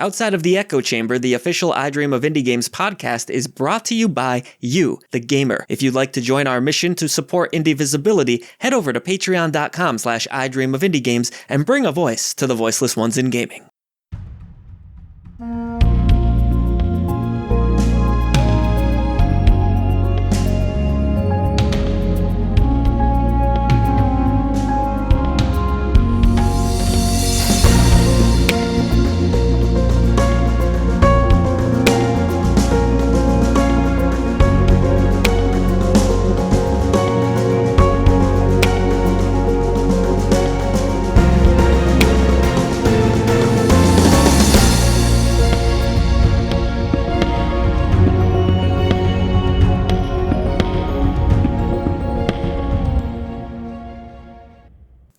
Outside of the Echo Chamber, the official I Dream of Indie Games podcast is brought to you by you, the gamer. If you'd like to join our mission to support indie visibility, head over to patreon.com/idreamofindiegames and bring a voice to the voiceless ones in gaming.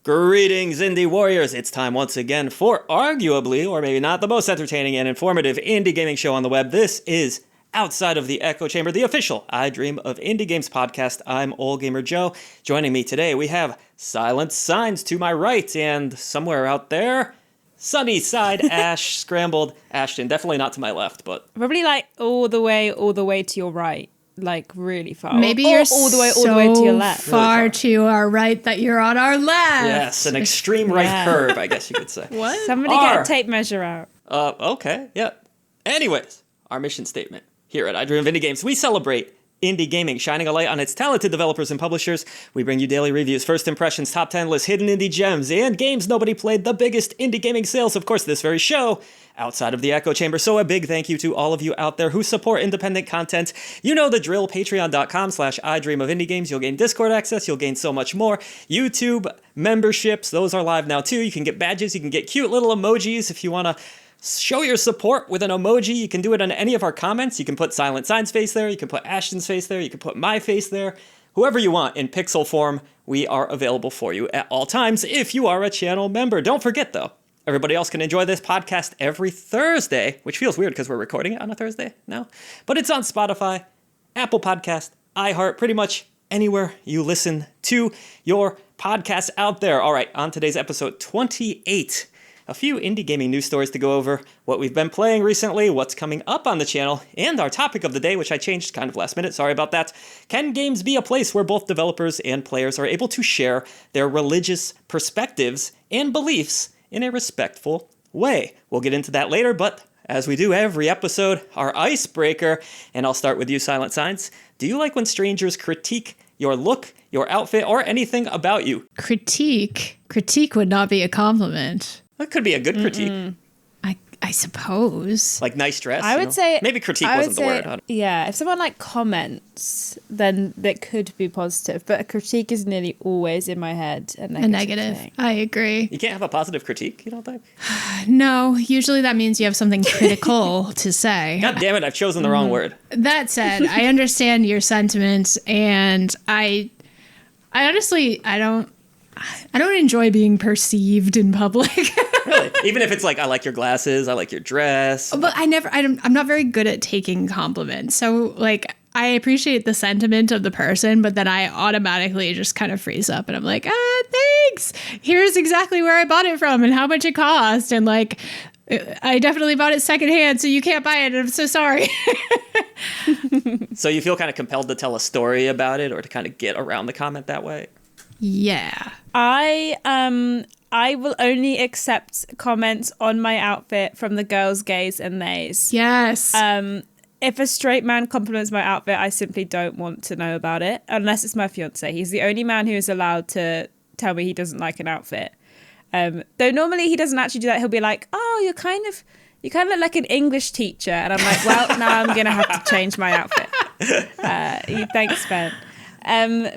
Greetings, Indie Warriors! It's time once again for arguably, or maybe not, the most entertaining and informative indie gaming show on the web. This is Outside of the Echo Chamber, the official I Dream of Indie Games podcast. I'm Ole Gamer Joe. Joining me today, we have SilentSigns to my right, and somewhere out there, sunny side Ash, scrambled Ashton. Definitely not to my left, but probably like all the way to your right. Like really far. Maybe you're all the way to your left. Far really to our right that you're on our left. Yes, an extreme right curve, I guess you could say. What? Somebody get a tape measure out. Okay, yeah. Anyways, our mission statement here at I Dream of Indie Games. We celebrate indie gaming, shining a light on its talented developers and publishers. We bring you daily reviews, first impressions, top 10 lists, hidden indie gems, and games nobody played, the biggest indie gaming sales, of course, this very show, Outside of the Echo Chamber. So a big thank you to all of you out there who support independent content. You know the drill, patreon.com/idreamofindiegames. You'll gain Discord access, you'll gain so much more. YouTube memberships, those are live now too. You can get badges, you can get cute little emojis if you want to show your support with an emoji. You can do it on any of our comments. You can put SilentSigns face there, you can put Ashton's face there, you can put my face there. Whoever you want in pixel form, we are available for you at all times if you are a channel member. Don't forget though, everybody else can enjoy this podcast every Thursday, which feels weird because we're recording it on a Thursday now. But it's on Spotify, Apple Podcast, iHeart, pretty much anywhere you listen to your podcasts out there. All right, on today's episode 28, a few indie gaming news stories to go over, what we've been playing recently, what's coming up on the channel, and our topic of the day, which I changed kind of last minute, sorry about that. Can games be a place where both developers and players are able to share their religious perspectives and beliefs in a respectful way? We'll get into that later, but as we do every episode, our icebreaker, and I'll start with you, SilentSigns. Do you like when strangers critique your look, your outfit, or anything about you? Critique would not be a compliment. That could be a good critique. I suppose. Like nice dress? I would say... Maybe critique wasn't the word. Yeah, if someone like comments, then that could be positive. But a critique is nearly always in my head a negative thing. I agree. You can't have a positive critique, you don't think? No, usually that means you have something critical to say. God damn it, I've chosen the wrong word. That said, I understand your sentiments, and I honestly, I don't enjoy being perceived in public. Really? Even if it's like, I like your glasses, I like your dress. But I'm not very good at taking compliments. So like, I appreciate the sentiment of the person, but then I automatically just kind of freeze up and I'm like, thanks. Here's exactly where I bought it from and how much it cost. And like, I definitely bought it secondhand, so you can't buy it. I'm so sorry. So you feel kind of compelled to tell a story about it or to kind of get around the comment that way? Yeah. I will only accept comments on my outfit from the girls, gays, and theys. Yes. If a straight man compliments my outfit, I simply don't want to know about it, unless it's my fiance. He's the only man who is allowed to tell me he doesn't like an outfit. Though normally he doesn't actually do that. He'll be like, "Oh, you kind of look like an English teacher," and I'm like, "Well, now I'm gonna have to change my outfit." Thanks, Ben.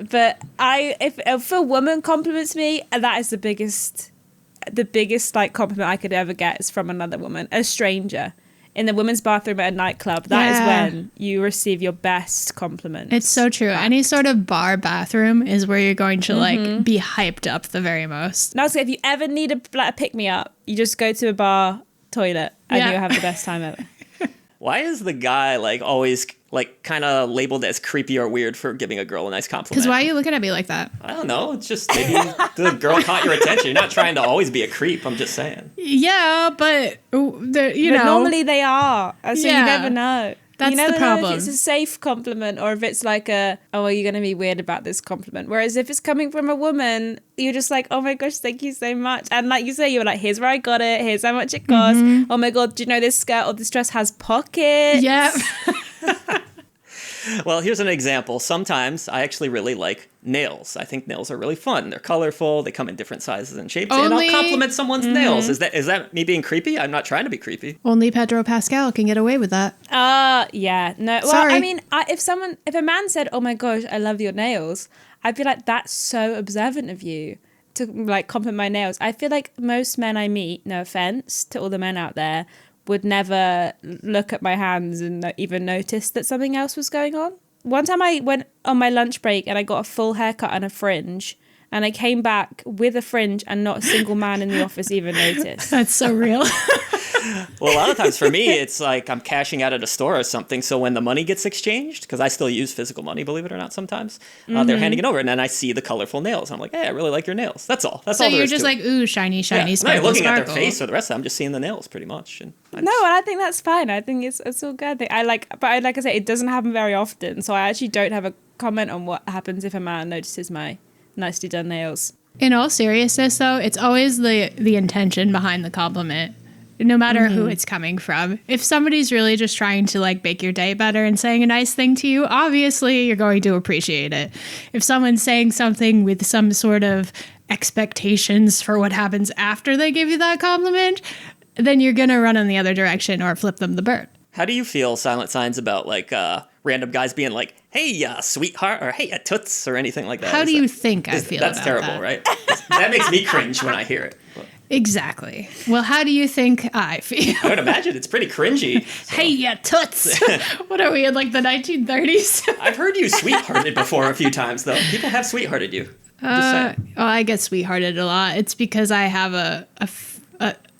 But if a woman compliments me, that is the biggest like compliment I could ever get is from another woman, a stranger. In the women's bathroom at a nightclub, that is when you receive your best compliment. It's so true. Any sort of bar bathroom is where you're going to like be hyped up the very most. Now, so if you ever need a pick-me-up, you just go to a bar toilet and you'll have the best time ever. Why is the guy like always like kind of labeled as creepy or weird for giving a girl a nice compliment. Because why are you looking at me like that? I don't know. It's just maybe the girl caught your attention. You're not trying to always be a creep. I'm just saying. Yeah, but But normally they are. So you never know. That's you never the problem. know if it's a safe compliment or if it's like are you going to be weird about this compliment? Whereas if it's coming from a woman, you're just like, oh my gosh, thank you so much. And like you say, you're like, here's where I got it. Here's how much it costs. Oh my God, do you know this skirt or this dress has pockets? Yeah. Well, here's an example. Sometimes I actually really like nails. I think nails are really fun. They're colorful. They come in different sizes and shapes. And I'll compliment someone's nails. Is that me being creepy? I'm not trying to be creepy. Only Pedro Pascal can get away with that. Yeah. No. Well, Sorry. I mean, if a man said, oh my gosh, I love your nails, I'd be like, that's so observant of you to like compliment my nails. I feel like most men I meet, no offense to all the men out there, would never look at my hands and not even notice that something else was going on. One time I went on my lunch break and I got a full haircut and a fringe, and I came back with a fringe and not a single man in the office even noticed. That's so real. Well, a lot of times for me, it's like I'm cashing out at a store or something. So when the money gets exchanged, because I still use physical money, believe it or not, sometimes, they're handing it over. And then I see the colorful nails. I'm like, hey, I really like your nails. That's all. That's So all there you're is just to like, it. ooh, shiny, I'm not sparkle, looking at their sparkle. face or the rest of it. I'm just seeing the nails pretty much. And No, and I think that's fine. I think it's all good. Like I say, it doesn't happen very often. So I actually don't have a comment on what happens if a man notices my nicely done nails. In all seriousness, though, it's always the intention behind the compliment, no matter who it's coming from. If somebody's really just trying to like make your day better and saying a nice thing to you, obviously you're going to appreciate it. If someone's saying something with some sort of expectations for what happens after they give you that compliment, then you're going to run in the other direction or flip them the bird. how do you feel, Silent Signs, about like random guys being like, hey, sweetheart, or hey, toots, or anything like that? How do you think I feel That's about terrible, that? right? That makes me cringe when I hear it. Exactly. Well, how do you think I feel? I would imagine it's pretty cringy. So. Hey, ya toots. What are we in, like, the 1930s? I've heard you sweethearted before a few times, though. People have sweethearted you. Just saying. Oh, I get sweethearted a lot. It's because I have a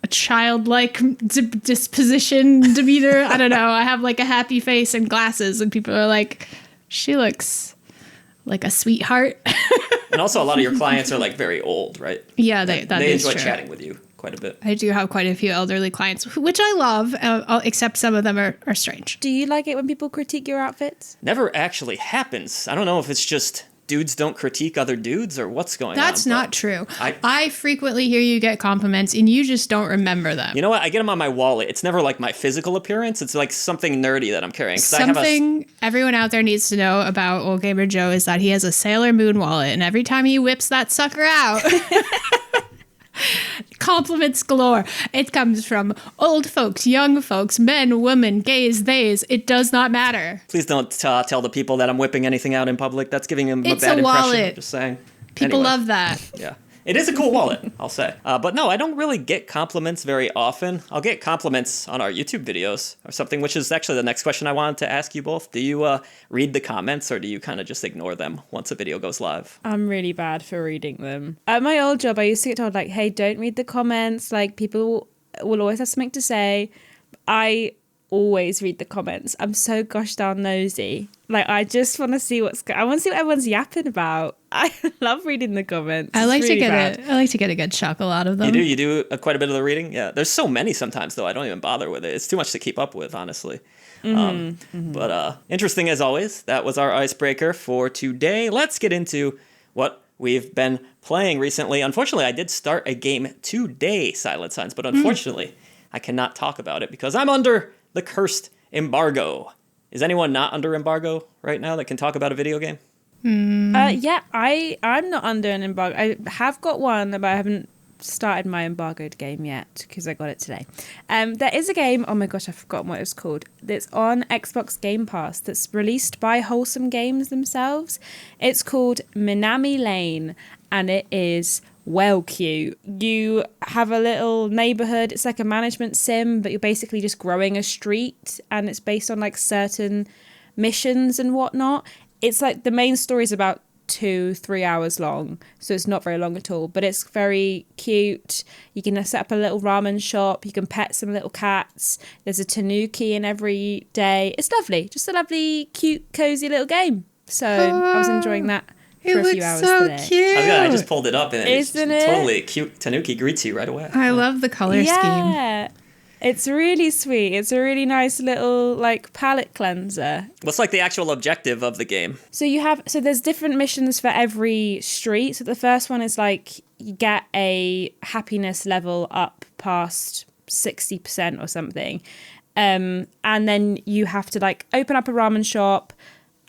childlike disposition, demeanor. I don't know. I have like a happy face and glasses, and people are like, she looks like a sweetheart. And also, a lot of your clients are like very old, right? Yeah, they enjoy true. chatting with you quite a bit. I do have quite a few elderly clients, which I love, except some of them are strange. Do you like it when people critique your outfits? Never actually happens. I don't know if it's just dudes don't critique other dudes or what's going on. That's not true. I frequently hear you get compliments and you just don't remember them. You know what? I get them on my wallet. It's never like my physical appearance. It's like something nerdy that I'm carrying. Something everyone out there needs to know about Ole Gamer Joe is that he has a Sailor Moon wallet, and every time he whips that sucker out, compliments galore. It comes from old folks, young folks, men, women, gays, theys. It does not matter. Please don't tell the people that I'm whipping anything out in public. That's giving them It's a bad a impression. wallet. Just saying. People Anyway. love that. Yeah. It is a cool wallet, I'll say. But no, I don't really get compliments very often. I'll get compliments on our YouTube videos or something, which is actually the next question I wanted to ask you both. Do you read the comments, or do you kind of just ignore them once a video goes live? I'm really bad for reading them. At my old job, I used to get told, like, hey, don't read the comments. Like, people will always have something to say. I always read the comments. I'm so gosh darn nosy. Like, I just want to see I want to see what everyone's yapping about. I love reading the comments. I like to get a good chuckle out of them. You do quite a bit of the reading? Yeah. There's so many sometimes, though, I don't even bother with it. It's too much to keep up with, honestly. But interesting as always. That was our icebreaker for today. Let's get into what we've been playing recently. Unfortunately, I did start a game today, Silent Signs, but unfortunately, I cannot talk about it because I'm under the cursed embargo. Is anyone not under embargo right now that can talk about a video game? Yeah, I'm not under an embargo. I have got one, but I haven't started my embargoed game yet because I got it today. There is a game, oh my gosh, I've forgotten what it's called, that's on Xbox Game Pass that's released by Wholesome Games themselves. It's called Minami Lane, and it is well cute. You have a little neighborhood. It's like a management sim, but you're basically just growing a street, and it's based on like certain missions and whatnot. It's like the main story is about 2-3 hours long, so it's not very long at all, but it's very cute. You can set up a little ramen shop, you can pet some little cats, there's a tanuki in every day. It's lovely, just a lovely, cute, cozy little game. So I was enjoying that for a few hours today. Cute. I just pulled it up and Isn't it? Totally cute. Tanuki greets you right away. I love the color scheme. Yeah, it's really sweet. It's a really nice little like palette cleanser. What's like the actual objective of the game? So there's different missions for every street. So the first one is like you get a happiness level up past 60% or something. And then you have to like open up a ramen shop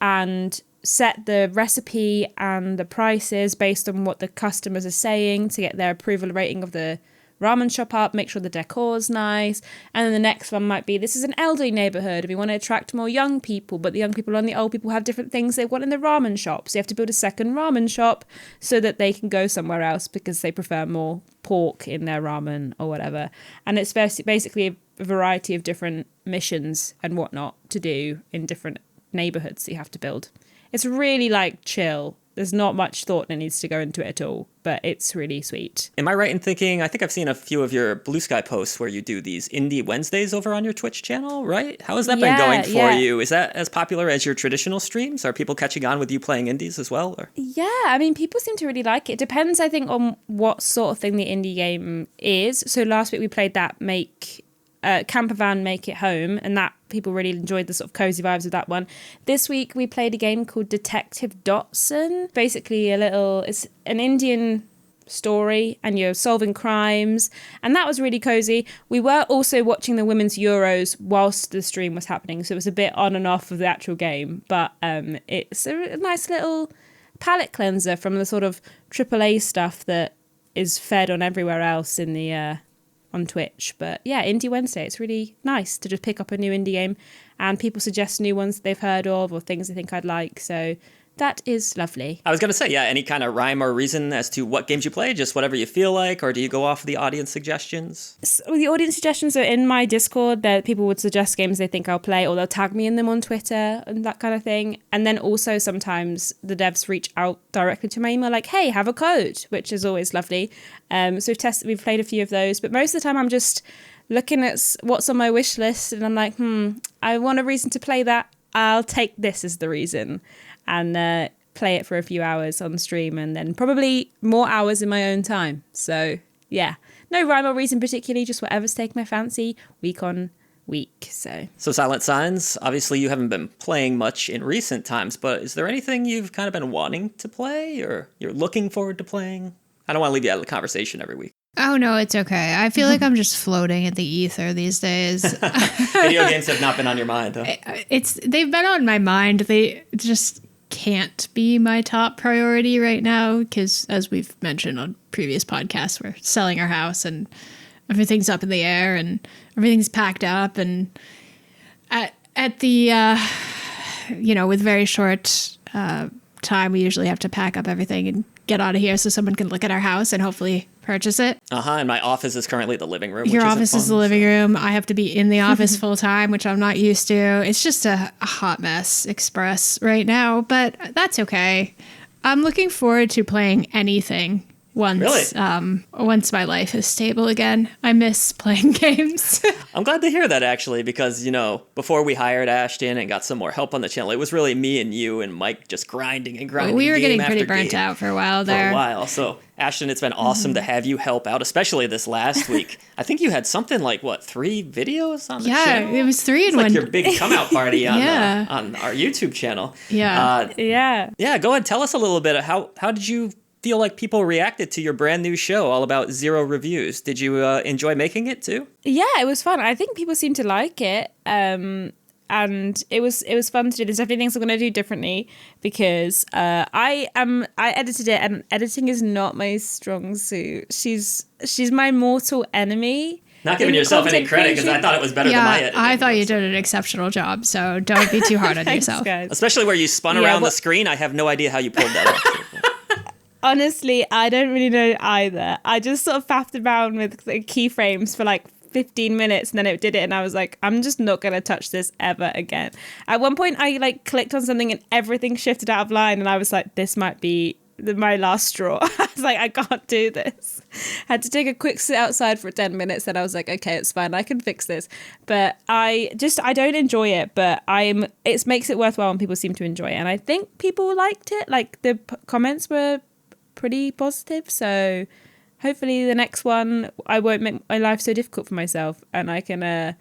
and set the recipe and the prices based on what the customers are saying to get their approval rating of the ramen shop up, make sure the decor's nice. And then the next one might be, this is an elderly neighborhood, we want to attract more young people, but the young people and the old people have different things they want in the ramen shop, so you have to build a second ramen shop so that they can go somewhere else because they prefer more pork in their ramen or whatever. And it's basically a variety of different missions and whatnot to do in different neighborhoods that you have to build. It's really like chill. There's not much thought that needs to go into it at all, but it's really sweet. Am I right in thinking, I think I've seen a few of your Bluesky posts where you do these Indie Wednesdays over on your Twitch channel, right? How has that been going for you? Is that as popular as your traditional streams? Are people catching on with you playing indies as well? Or? Yeah, I mean, people seem to really like it. It depends, I think, on what sort of thing the indie game is. So last week we played that Campervan Make It Home, and that people really enjoyed the sort of cozy vibes of that one. This week we played a game called Detective Dotson. Basically it's an Indian story and you're solving crimes, and that was really cozy. We were also watching the Women's Euros whilst the stream was happening, so it was a bit on and off of the actual game, but it's a nice little palette cleanser from the sort of AAA stuff that is fed on everywhere else in the on Twitch. But yeah, Indie Wednesday, it's really nice to just pick up a new indie game and people suggest new ones they've heard of or things they think I'd like, so that is lovely. I was going to say, yeah, any kind of rhyme or reason as to what games you play, just whatever you feel like, or do you go off the audience suggestions? So the audience suggestions are in my Discord, that people would suggest games they think I'll play, or they'll tag me in them on Twitter and that kind of thing. And then also sometimes the devs reach out directly to my email like, hey, have a code, which is always lovely. So we've played a few of those, but most of the time I'm just looking at what's on my wish list and I'm like, I want a reason to play that. I'll take this as the reason. And play it for a few hours on stream, and then probably more hours in my own time. So yeah, no rhyme or reason particularly, just whatever's taking my fancy week on week. So SilentSigns, obviously you haven't been playing much in recent times, but is there anything you've kind of been wanting to play or you're looking forward to playing? I don't want to leave you out of the conversation every week. Oh, no, it's okay. I feel like I'm just floating at the ether these days. Video games have not been on your mind, huh? They've been on my mind. They just can't be my top priority right now because, as we've mentioned on previous podcasts, we're selling our house and everything's up in the air and everything's packed up. And at the, with very short time, we usually have to pack up everything and get out of here so someone can look at our house and hopefully purchase it. And my office is currently the living room. Your office is the living room. I have to be in the office full time, which I'm not used to. It's just a hot mess express right now, but that's okay. I'm looking forward to playing anything once my life is stable again. I miss playing games. I'm glad to hear that, actually, because, before we hired Ashton and got some more help on the channel, it was really me and you and Mike just grinding and grinding. We were getting pretty burnt out for a while there. So, Ashton, it's been awesome to have you help out, especially this last week. I think you had something like, 3 videos on the channel? Yeah, it was 3 in one. Like your big come-out party on our YouTube channel. Yeah. Yeah, go ahead. Tell us a little bit. How did you feel like people reacted to your brand new show all about 0 reviews? Did you enjoy making it too? Yeah, it was fun. I think people seem to like it. And it was fun to do. There's definitely things I'm going to do differently because I edited it, and editing is not my strong suit. She's my mortal enemy. Not giving yourself any credit because I thought it was better than my editing. I thought you did an exceptional job, so don't be too hard on yourself. Guys. Especially where you spun around the screen. I have no idea how you pulled that off. Honestly, I don't really know either. I just sort of faffed around with the keyframes for like 15 minutes and then it did it, and I was like, I'm just not gonna touch this ever again. At one point I like clicked on something and everything shifted out of line, and I was like, this might be my last straw. I was like, I can't do this. Had to take a quick sit outside for 10 minutes, then I was like, okay, it's fine, I can fix this. But I don't enjoy it, but it makes it worthwhile when people seem to enjoy it, and I think people liked it. Like the comments were pretty positive, so hopefully the next one I won't make my life so difficult for myself, and I can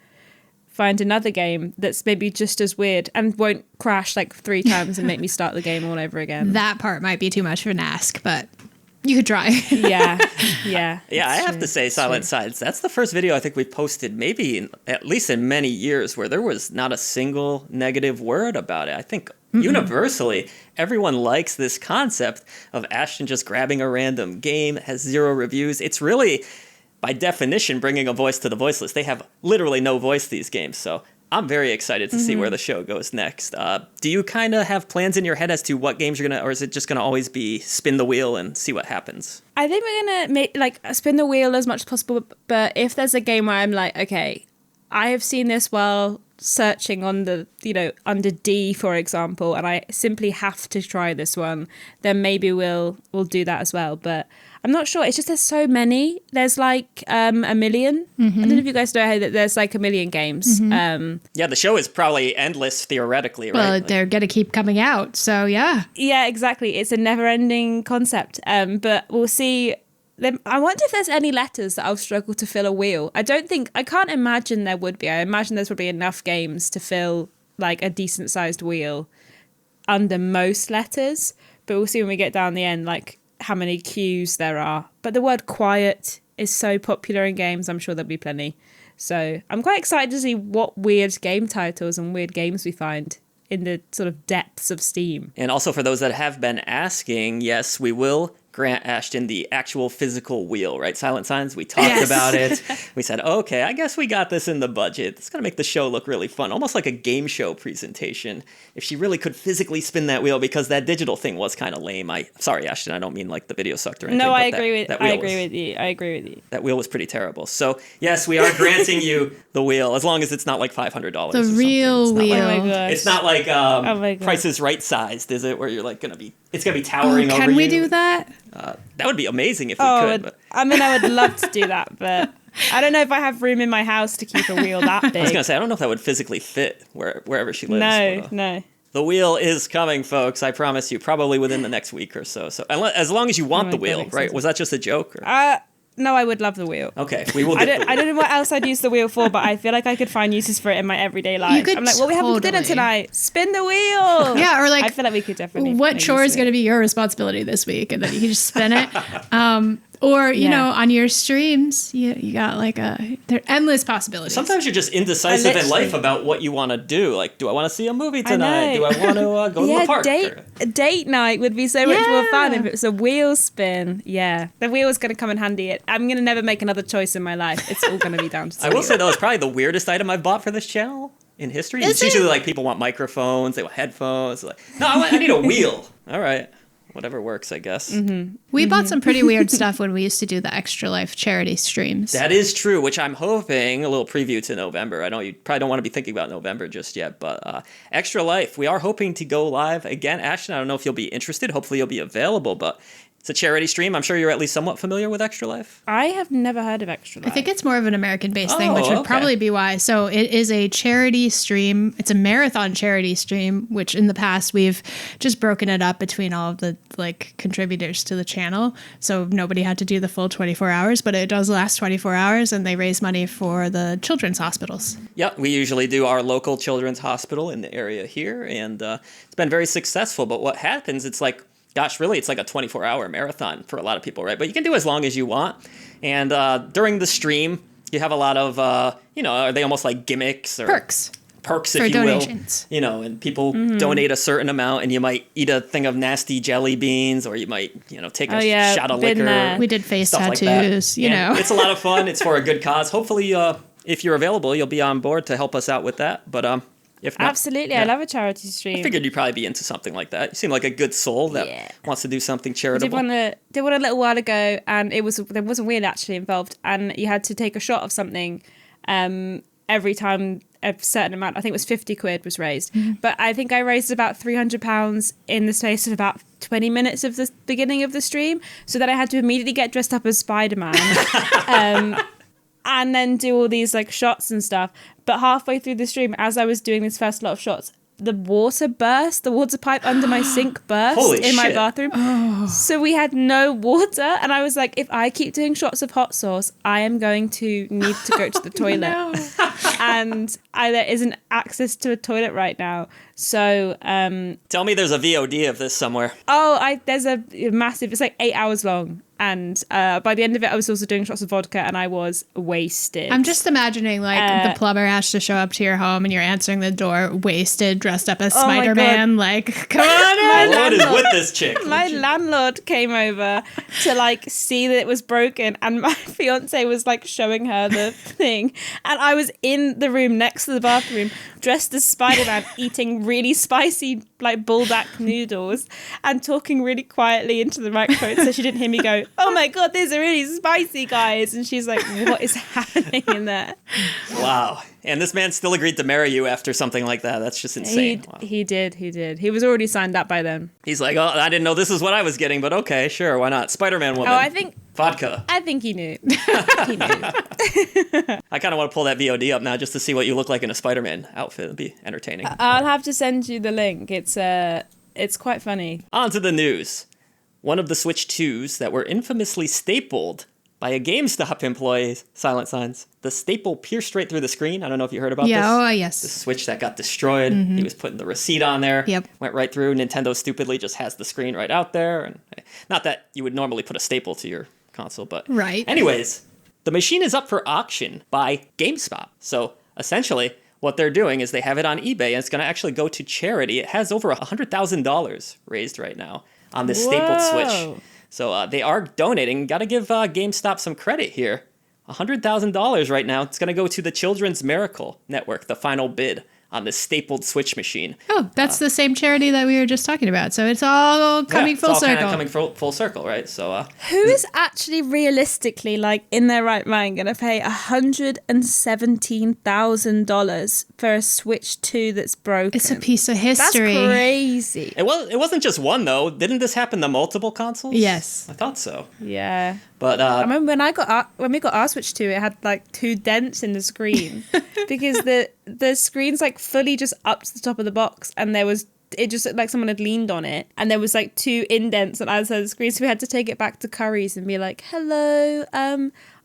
find another game that's maybe just as weird and won't crash like 3 times and make me start the game all over again. That part might be too much of an ask, but you could try. Yeah. I have to say, SilentSigns, that's the first video I think we've posted maybe at least in many years where there was not a single negative word about it. I think universally, everyone likes this concept of Ashton just grabbing a random game, has 0 reviews. It's really, by definition, bringing a voice to the voiceless. They have literally no voice, these games, so I'm very excited to see where the show goes next. Do you kind of have plans in your head as to what games you're going to, or is it just going to always be spin the wheel and see what happens? I think we're going to spin the wheel as much as possible, but if there's a game where I'm like, okay, I have seen this while searching on the, under D, for example, and I simply have to try this one, then maybe we'll do that as well. But I'm not sure. It's just there's so many. There's like a million. I don't know if you guys know that there's like a million games. Yeah, the show is probably endless theoretically, right? Well, they're going to keep coming out, so yeah. Yeah, exactly. It's a never-ending concept. But we'll see. I wonder if there's any letters that I'll struggle to fill a wheel. I can't imagine there would be. I imagine there's probably enough games to fill like a decent-sized wheel under most letters. But we'll see when we get down the end, like how many Qs there are. But the word quiet is so popular in games, I'm sure there'll be plenty. So I'm quite excited to see what weird game titles and weird games we find in the sort of depths of Steam. And also for those that have been asking, yes, we will grant Ashton the actual physical wheel, right? SilentSigns, we talked about it. We said, okay, I guess we got this in the budget. It's going to make the show look really fun, almost like a game show presentation. If she really could physically spin that wheel, because that digital thing was kind of lame. Sorry, Ashton, I don't mean like the video sucked or anything. No, I agree with you. That wheel was pretty terrible. So yes, we are granting you the wheel, as long as it's not like $500. The real wheel. Oh my gosh. It's not like Price is Right sized, is it? Where you're like it's gonna be towering over you. Can we do that? That would be amazing if we could. But. I mean, I would love to do that, but I don't know if I have room in my house to keep a wheel that big. I was gonna say, I don't know if that would physically fit wherever she lives. No. The wheel is coming, folks. I promise you, probably within the next week or so. So as long as you want the wheel, right? Was that just a joke? Or? No, I would love the wheel. Okay, we will. I don't know what else I'd use the wheel for, but I feel like I could find uses for it in my everyday life. I'm like, we're having dinner tonight. Spin the wheel. Yeah, or like, I feel like we could definitely. What chore is going to be your responsibility this week, and then you can just spin it. Or, you know, on your streams, you got like there are endless possibilities. Sometimes you're just indecisive in life about what you want to do. Like, do I want to see a movie tonight? Do I want to go to the park? Date night would be so much more fun if it was a wheel spin. Yeah. The wheel is going to come in handy. I'm going to never make another choice in my life. It's all going to be down to the I will say, though, it's probably the weirdest item I've bought for this channel in history. It's usually like people want microphones, they want headphones. Like, no, I need a wheel. All right. Whatever works, I guess. We bought some pretty weird stuff when we used to do the Extra Life charity streams. That is true, which I'm hoping, a little preview to November. I know you probably don't want to be thinking about November just yet, but Extra Life, we are hoping to go live again. Ashton, I don't know if you'll be interested. Hopefully you'll be available, but it's a charity stream. I'm sure you're at least somewhat familiar with Extra Life. I have never heard of Extra Life. I think it's more of an American-based thing, which would probably be why. So it is a charity stream. It's a marathon charity stream, which in the past we've just broken it up between all of the contributors to the channel. So nobody had to do the full 24 hours, but it does last 24 hours, and they raise money for the children's hospitals. Yeah, we usually do our local children's hospital in the area here, and it's been very successful. But what happens, it's like, gosh, really, it's like a 24-hour marathon for a lot of people, right? But you can do as long as you want. And during the stream, you have a lot of, are they almost like gimmicks or perks, if you donations. Will. And people donate a certain amount, and you might eat a thing of nasty jelly beans, or you might, take a shot of liquor. We did face tattoos, like that. It's a lot of fun. It's for a good cause. Hopefully, if you're available, you'll be on board to help us out with that. But if not, absolutely, I love a charity stream. I figured you'd probably be into something like that. You seem like a good soul that wants to do something charitable. Did one a little while ago, and there was a wheel actually involved, and you had to take a shot of something, every time a certain amount, I think it was 50 quid was raised. But I think I raised about £300 in the space of about 20 minutes of the beginning of the stream. So that I had to immediately get dressed up as Spider-Man and then do all these like shots and stuff. But halfway through the stream, as I was doing this first lot of shots, the water pipe under my sink burst in my bathroom. So we had no water. And I was like, if I keep doing shots of hot sauce, I am going to need to go to the toilet. And there isn't access to a toilet right now. So tell me there's a VOD of this somewhere. There's a massive, it's like 8 hours long. And by the end of it, I was also doing shots of vodka and I was wasted. I'm just imagining like the plumber has to show up to your home and you're answering the door wasted, dressed up as Spider-Man. Like, come on in. What is with this chick? My landlord came over to like see that it was broken and my fiance was like showing her the thing. And I was in the room next to the bathroom dressed as Spider-Man eating really spicy like bulldog noodles and talking really quietly into the microphone so she didn't hear me go, oh my god, these are really spicy, guys. And she's like, what is happening in there? Wow. And this man still agreed to marry you after something like that. That's just insane. He did. He was already signed up by then. He's like, oh, I didn't know this is what I was getting, but okay, sure, why not? Spider-Man woman. Vodka. I think he knew. He knew. I kind of want to pull that VOD up now just to see what you look like in a Spider-Man outfit. It'd be entertaining. I'll have to send you the link. It's quite funny. On to the news. One of the Switch 2s that were infamously stapled by a GameStop employee, SilentSigns. The staple pierced right through the screen. I don't know if you heard about this. Yes. The Switch that got destroyed. He was putting the receipt on there. Yep. Went right through. Nintendo stupidly just has the screen right out there. And not that you would normally put a staple to your console, but... Right. Anyways, the machine is up for auction by GameStop. So essentially, what they're doing is they have it on eBay, and it's going to actually go to charity. It has over $100,000 raised right now on this stapled Switch. So they are donating. Got to give GameStop some credit here. $100,000 right now. It's going to go to the Children's Miracle Network, the final bid on this stapled Switch machine. Oh, that's the same charity that we were just talking about. So it's all coming full circle. Kind of coming full circle, right? So who is actually realistically, like, in their right mind going to pay $117,000 for a Switch 2 that's broken? It's a piece of history. That's crazy. It wasn't just one though. Didn't this happen to multiple consoles? Yes, I thought so. Yeah. But I remember when we got our Switch 2, it had like 2 dents in the screen because the screen's like fully just up to the top of the box, and it just looked like someone had leaned on it, and there was like 2 indents on either side of the screen, so we had to take it back to Curry's and be like, hello,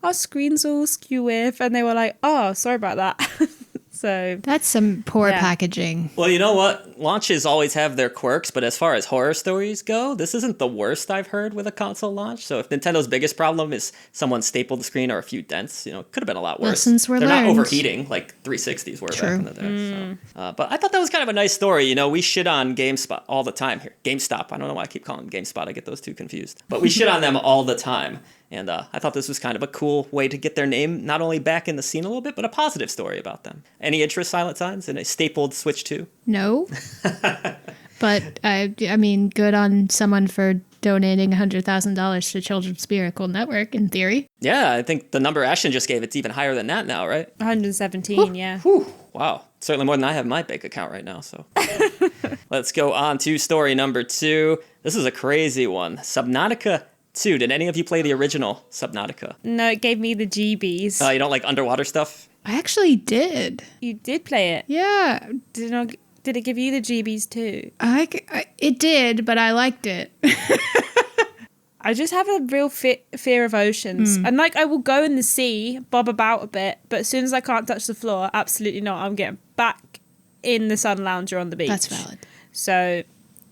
our screen's all skew with, and they were like, oh, sorry about that. So that's some poor packaging. Well, you know what? Launches always have their quirks, but as far as horror stories go, this isn't the worst I've heard with a console launch. So if Nintendo's biggest problem is someone stapled the screen or a few dents, it could have been a lot worse. Lessons were learned. They're not overheating like 360s were back in the day. So. But I thought that was kind of a nice story. We shit on GameSpot all the time here. GameStop. I don't know why I keep calling them GameSpot. I get those two confused. But we shit on them all the time. And I thought this was kind of a cool way to get their name not only back in the scene a little bit, but a positive story about them. Any interest, SilentSigns, in a stapled Switch 2? No. But, I mean, good on someone for donating $100,000 to Children's Miracle Network, in theory. Yeah, I think the number Ashton just gave, it's even higher than that now, right? 117, yeah. Whew. Wow. Certainly more than I have in my bank account right now, so. Let's go on to story number 2. This is a crazy one. Subnautica 2. Did any of you play the original Subnautica? No, it gave me the GBs. You don't like underwater stuff? I actually did. You did play it? Yeah. Did it give you the GBs too? It did, but I liked it. I just have a real fear of oceans. And like, I will go in the sea, bob about a bit, but as soon as I can't touch the floor, absolutely not. I'm getting back in the sun lounger on the beach. That's valid. So...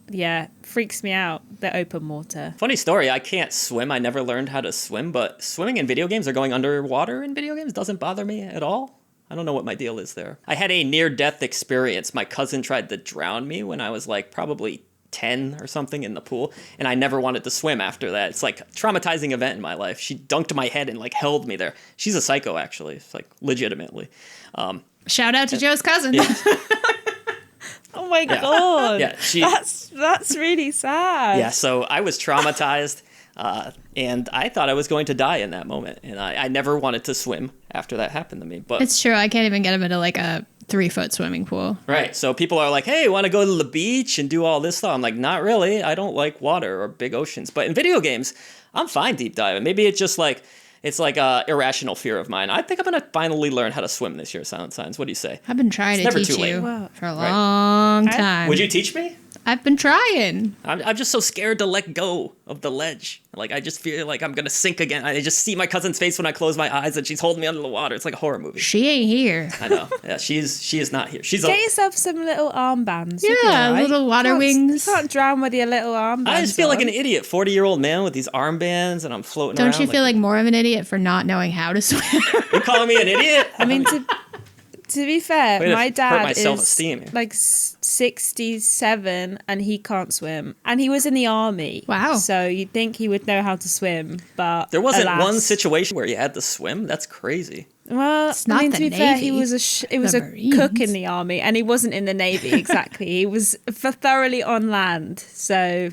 yeah, freaks me out, the open water. Funny story, I can't swim. I never learned how to swim, but swimming in video games or going underwater in video games doesn't bother me at all. I don't know what my deal is there. I had a near-death experience. My cousin tried to drown me when I was like probably 10 or something in the pool, and I never wanted to swim after that. It's like a traumatizing event in my life. She dunked my head and like held me there. She's a psycho, actually. It's like legitimately. Shout out to Joe's cousin. Yeah. Oh my god. Yeah, that's really sad. Yeah, so I was traumatized. And I thought I was going to die in that moment. And I never wanted to swim after that happened to me. But It's true. I can't even get him into like a 3-foot swimming pool. right. So people are like, hey, want to go to the beach and do all this stuff? I'm like, not really. I don't like water or big oceans. But in video games, I'm fine deep diving. Maybe it's just like, it's like a irrational fear of mine. I think I'm going to finally learn how to swim this year, SilentSigns. What do you say? I've been trying It's to never teach too late. you Wow. for a long time. Would you teach me? I've been trying. I'm just so scared to let go of the ledge. Like, I just feel like I'm going to sink again. I just see my cousin's face when I close my eyes and she's holding me under the water. It's like a horror movie. She ain't here. I know. Yeah, she is not here. She's Get yourself some little armbands. You'll be Yeah, all right. little water You can't- wings. You can't drown with your little armbands. I just feel like on. an idiot, 40-year-old man with these armbands, and I'm floating Don't around. you feel like more of an idiot for not knowing how to swim? You're calling me an idiot? I mean, to be fair, Way to my hurt dad my is self-esteem here. like 67 and he can't swim. And he was in the army. Wow. So you'd think he would know how to swim, but There wasn't alas. one situation where you had to swim? That's crazy. Well, It's not I mean, the to be fair, he Navy, was it was the a cook Marines. in the army, and he wasn't in the Navy exactly. He was thoroughly on land. So,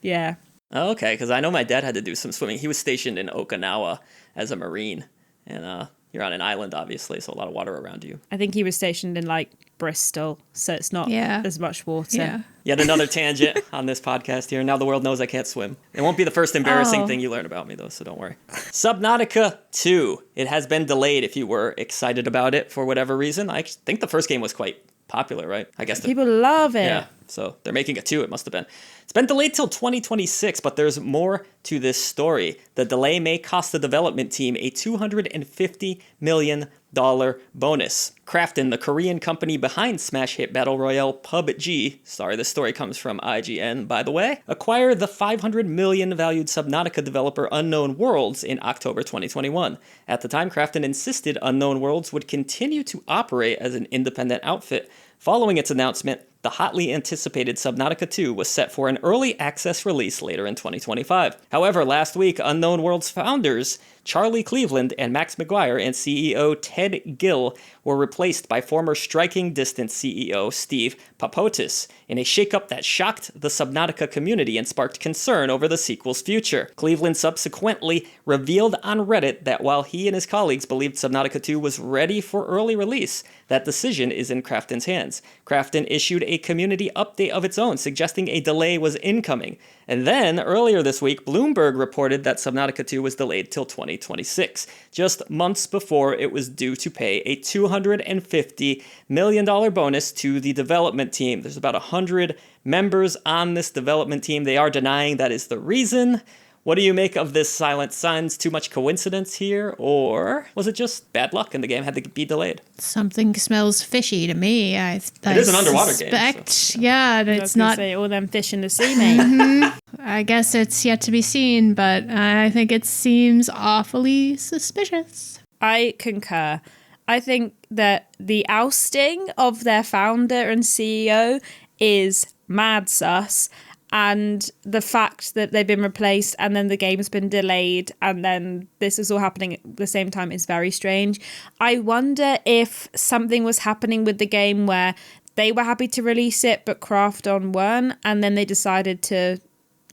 yeah. Oh, okay, because I know my dad had to do some swimming. He was stationed in Okinawa as a Marine, and you're on an island, obviously, so a lot of water around you. I think he was stationed in like Bristol, so it's not Yeah. as much water. Yeah. Yet another tangent on this podcast here. Now the world knows I can't swim. It won't be the first embarrassing Oh. thing you learn about me, though, so don't worry. Subnautica 2. It has been delayed if you were excited about it for whatever reason. I think the first game was quite popular, right? I guess the People love it. Yeah, so they're making a 2, it must have been. It's been delayed till 2026, but there's more to this story. The delay may cost the development team a $250 million bonus. Krafton, the Korean company behind smash hit battle royale PUBG, sorry, this story comes from IGN, by the way, acquired the $500 million valued Subnautica developer Unknown Worlds in October 2021. At the time, Krafton insisted Unknown Worlds would continue to operate as an independent outfit. Following its announcement, the hotly anticipated Subnautica 2 was set for an early access release later in 2025. However, last week, Unknown Worlds founders Charlie Cleveland and Max McGuire and CEO Ted Gill were replaced by former Striking Distance CEO Steve Papotis in a shakeup that shocked the Subnautica community and sparked concern over the sequel's future. Cleveland subsequently revealed on Reddit that while he and his colleagues believed Subnautica 2 was ready for early release, that decision is in Krafton's hands. Krafton issued a community update of its own, suggesting a delay was incoming. And then, earlier this week, Bloomberg reported that Subnautica 2 was delayed till 2026, just months before it was due to pay a $250 million bonus to the development team. There's about 100 members on this development team. They are denying that is the reason. What do you make of this SilentSigns? Too much coincidence here? Or was it just bad luck and the game had to be delayed? Something smells fishy to me. It is an underwater game, game. Yeah, I was it's gonna not. say all them fish in the sea, mate. I guess it's yet to be seen, but I think it seems awfully suspicious. I concur. I think that the ousting of their founder and CEO is mad sus. And the fact that they've been replaced and then the game's been delayed and then this is all happening at the same time is very strange. I wonder if something was happening with the game where they were happy to release it but Krafton weren't, and then they decided to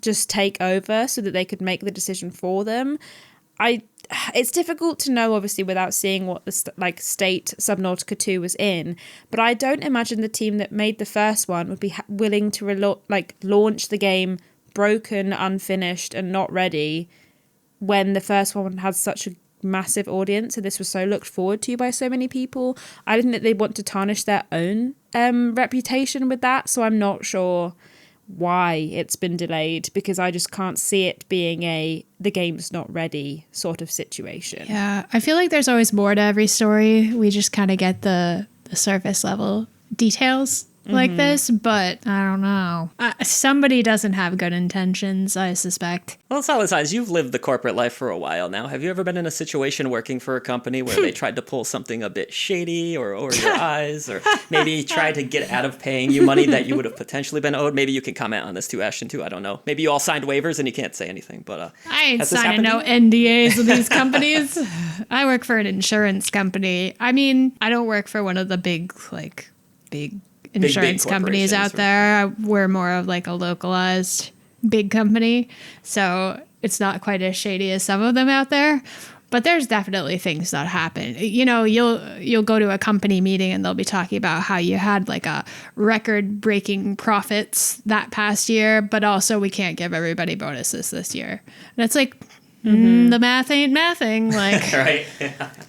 just take over so that they could make the decision for them. It's difficult to know, obviously, without seeing what the state Subnautica 2 was in. But I don't imagine the team that made the first one would be willing to launch the game broken, unfinished, and not ready when the first one had such a massive audience and this was so looked forward to by so many people. I don't think they want to tarnish their own reputation with that. So I'm not sure why it's been delayed, because I just can't see it being the game's not ready sort of situation. Yeah, I feel like there's always more to every story. We just kind of get the surface level details like this, but I don't know. Somebody doesn't have good intentions, I suspect. Well, SilentSigns, you've lived the corporate life for a while now. Have you ever been in a situation working for a company where they tried to pull something a bit shady or over your eyes, or maybe tried to get out of paying you money that you would have potentially been owed? Maybe you can comment on this too, Ashton, too. I don't know. Maybe you all signed waivers and you can't say anything, but I ain't has this signing happened no to you? NDAs with these companies. I work for an insurance company. I mean, I don't work for one of the big insurance companies out corporations, right? there. We're more of like a localized big company. So it's not quite as shady as some of them out there. But there's definitely things that happen. You know, you'll go to a company meeting and they'll be talking about how you had like a record-breaking profits that past year, but also we can't give everybody bonuses this year. And it's like, the math ain't mathing. Like, Right.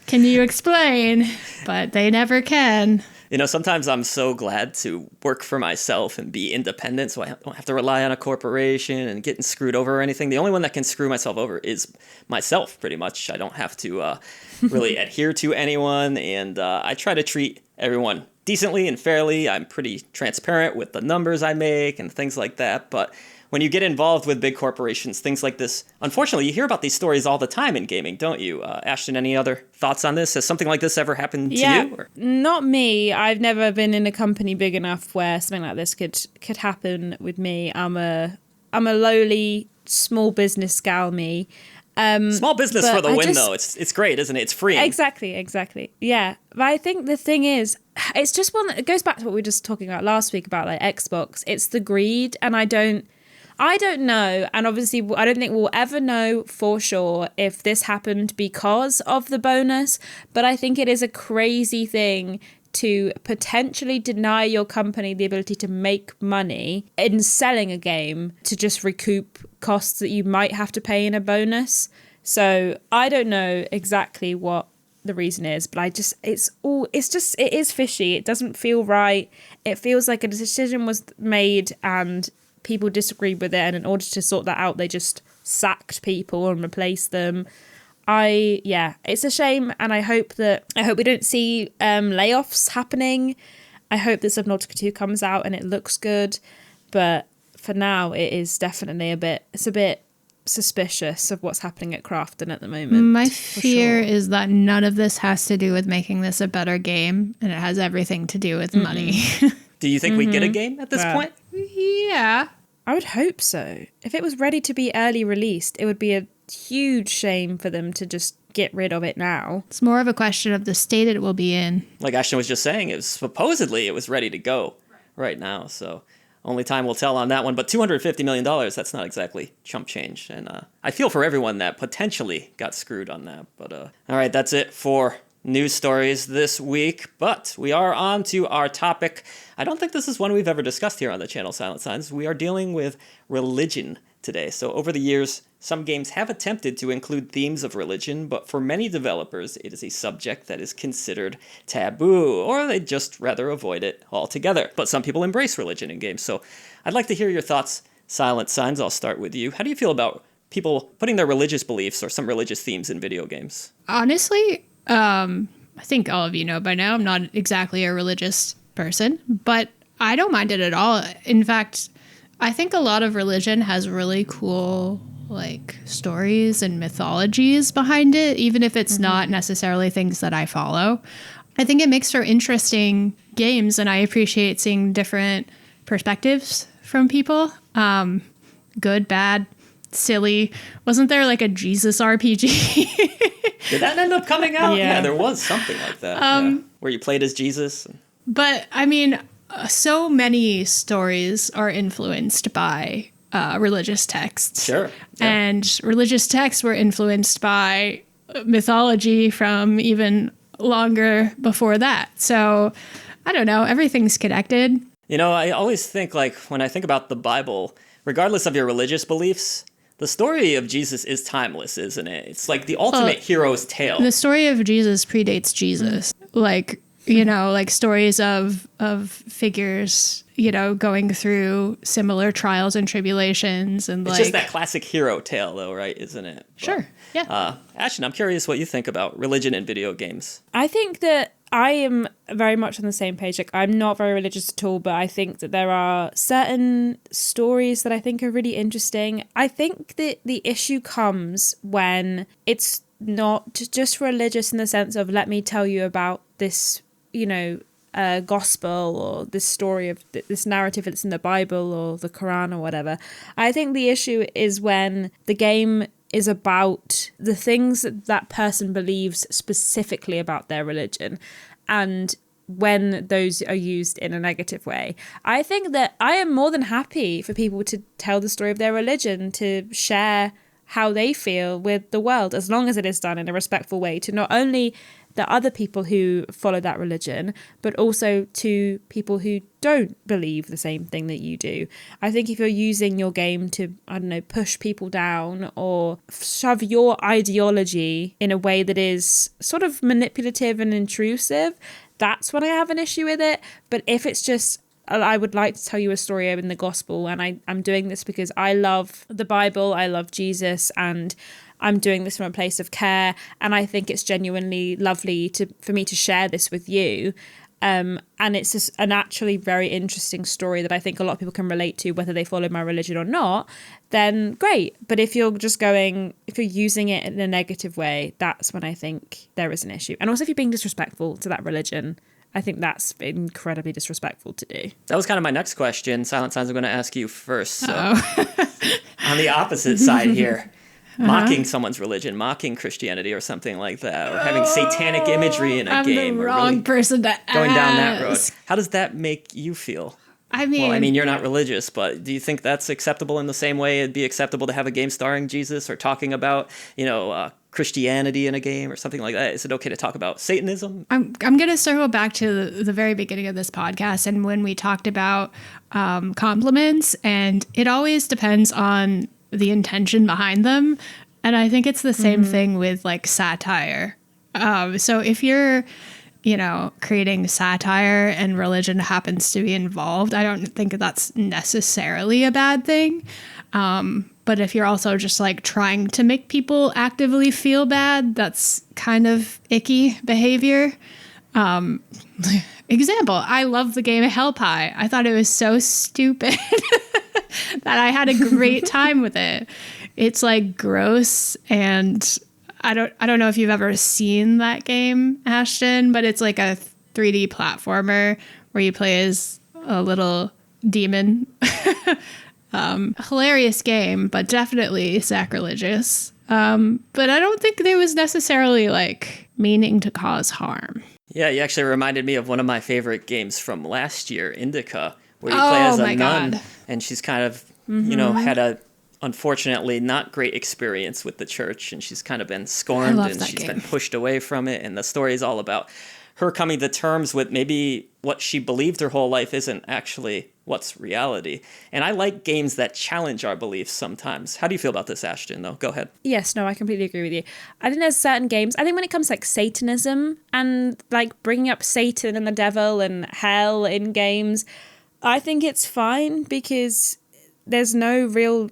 can you explain? But they never can. You know, sometimes I'm so glad to work for myself and be independent so I don't have to rely on a corporation and getting screwed over or anything. The only one that can screw myself over is myself, pretty much. I don't have to really adhere to anyone, and I try to treat everyone decently and fairly. I'm pretty transparent with the numbers I make and things like that, but when you get involved with big corporations, things like this, unfortunately, you hear about these stories all the time in gaming, don't you? Ashton, any other thoughts on this? Has something like this ever happened to you? Or? Not me. I've never been in a company big enough where something like this could happen with me. I'm a lowly small business gal, me. Small business for the win, though. It's great, isn't it? It's free. Exactly. Yeah. But I think the thing is, it's just one that goes back to what we were just talking about last week about like Xbox. It's the greed, and I don't know, and obviously I don't think we'll ever know for sure if this happened because of the bonus, but I think it is a crazy thing to potentially deny your company the ability to make money in selling a game to just recoup costs that you might have to pay in a bonus. So I don't know exactly what the reason is, but it is fishy. It doesn't feel right. It feels like a decision was made and people disagreed with it, and in order to sort that out, they just sacked people and replaced them. It's a shame, and I hope we don't see layoffs happening. I hope that Subnautica 2 comes out and it looks good, but for now, it is definitely a bit suspicious of what's happening at Crafton at the moment. My fear is that none of this has to do with making this a better game, and it has everything to do with money. Do you think we get a game at this point? Yeah. I would hope so. If it was ready to be early released, it would be a huge shame for them to just get rid of it now. It's more of a question of the state it will be in. Like Ashton was just saying, supposedly it was ready to go right now, so only time will tell on that one. But $250 million, that's not exactly chump change. And I feel for everyone that potentially got screwed on that. But all right, that's it for news stories this week, but we are on to our topic. I don't think this is one we've ever discussed here on the channel, Silent Signs. We are dealing with religion today. So over the years, some games have attempted to include themes of religion, but for many developers, it is a subject that is considered taboo, or they just rather avoid it altogether. But some people embrace religion in games. So I'd like to hear your thoughts, Silent Signs. I'll start with you. How do you feel about people putting their religious beliefs or some religious themes in video games? Honestly, I think all of you know by now, I'm not exactly a religious person, but I don't mind it at all. In fact, I think a lot of religion has really cool, like, stories and mythologies behind it, even if it's not necessarily things that I follow. I think it makes for interesting games, and I appreciate seeing different perspectives from people. Good, bad, silly. Wasn't there like a Jesus RPG? Did that end up coming out? Yeah. There was something like that. Where you played as Jesus. But I mean, so many stories are influenced by religious texts. Sure. Yeah. And religious texts were influenced by mythology from even longer before that. So I don't know, everything's connected. You know, I always think, like, when I think about the Bible, regardless of your religious beliefs, the story of Jesus is timeless, isn't it? It's like the ultimate hero's tale. The story of Jesus predates Jesus. Like, you know, like stories of figures, you know, going through similar trials and tribulations. And it's like, just that classic hero tale, though, right? Isn't it? But, sure. Yeah. Ashton, I'm curious what you think about religion in video games. I think that I am very much on the same page. Like, I'm not very religious at all, but I think that there are certain stories that I think are really interesting. I think that the issue comes when it's not just religious in the sense of, let me tell you about this, you know, gospel or this story of this narrative that's in the Bible or the Quran or whatever. I think the issue is when the game is about the things that that person believes specifically about their religion, and when those are used in a negative way. I think that I am more than happy for people to tell the story of their religion, to share how they feel with the world, as long as it is done in a respectful way to not only the other people who follow that religion, but also to people who don't believe the same thing that you do. I think if you're using your game to, I don't know, push people down or shove your ideology in a way that is sort of manipulative and intrusive, that's when I have an issue with it. But if it's just, I would like to tell you a story in the gospel, and I'm doing this because I love the Bible, I love Jesus, and I'm doing this from a place of care, and I think it's genuinely lovely for me to share this with you. And it's just an actually very interesting story that I think a lot of people can relate to, whether they follow my religion or not, then great. But if you're using it in a negative way, that's when I think there is an issue. And also if you're being disrespectful to that religion, I think that's incredibly disrespectful to do. That was kind of my next question. Silent Signs, I'm going to ask you first. So on the opposite side here, mocking someone's religion, mocking Christianity or something like that, or having satanic imagery in a game. I'm the wrong person to ask. Going down that road. How does that make you feel? I mean, You're not religious, but do you think that's acceptable in the same way it'd be acceptable to have a game starring Jesus or talking about, Christianity in a game or something like that? Is it okay to talk about Satanism? I'm going to circle back to the very beginning of this podcast and when we talked about compliments, and it always depends on the intention behind them. And I think it's the same thing with like satire. So if you're, creating satire and religion happens to be involved, I don't think that's necessarily a bad thing. But if you're also just like trying to make people actively feel bad, that's kind of icky behavior. Example, I love the game Hell Pie. I thought it was so stupid that I had a great time with it. It's like gross, and I don't know if you've ever seen that game, Ashton, but it's like a 3D platformer where you play as a little demon. Hilarious game, but definitely sacrilegious. But I don't think there was necessarily like meaning to cause harm. Yeah, you actually reminded me of one of my favorite games from last year, Indica, where you play as a nun, and she's kind of, had a unfortunately not great experience with the church, and she's kind of been scorned and she's been pushed away from it. And the story is all about her coming to terms with maybe what she believed her whole life isn't actually what's reality. And I like games that challenge our beliefs sometimes. How do you feel about this, Ashton, though? Go ahead. Yes, no, I completely agree with you. I think there's certain games, I think when it comes to like Satanism and like bringing up Satan and the devil and hell in games, I think it's fine because there's no real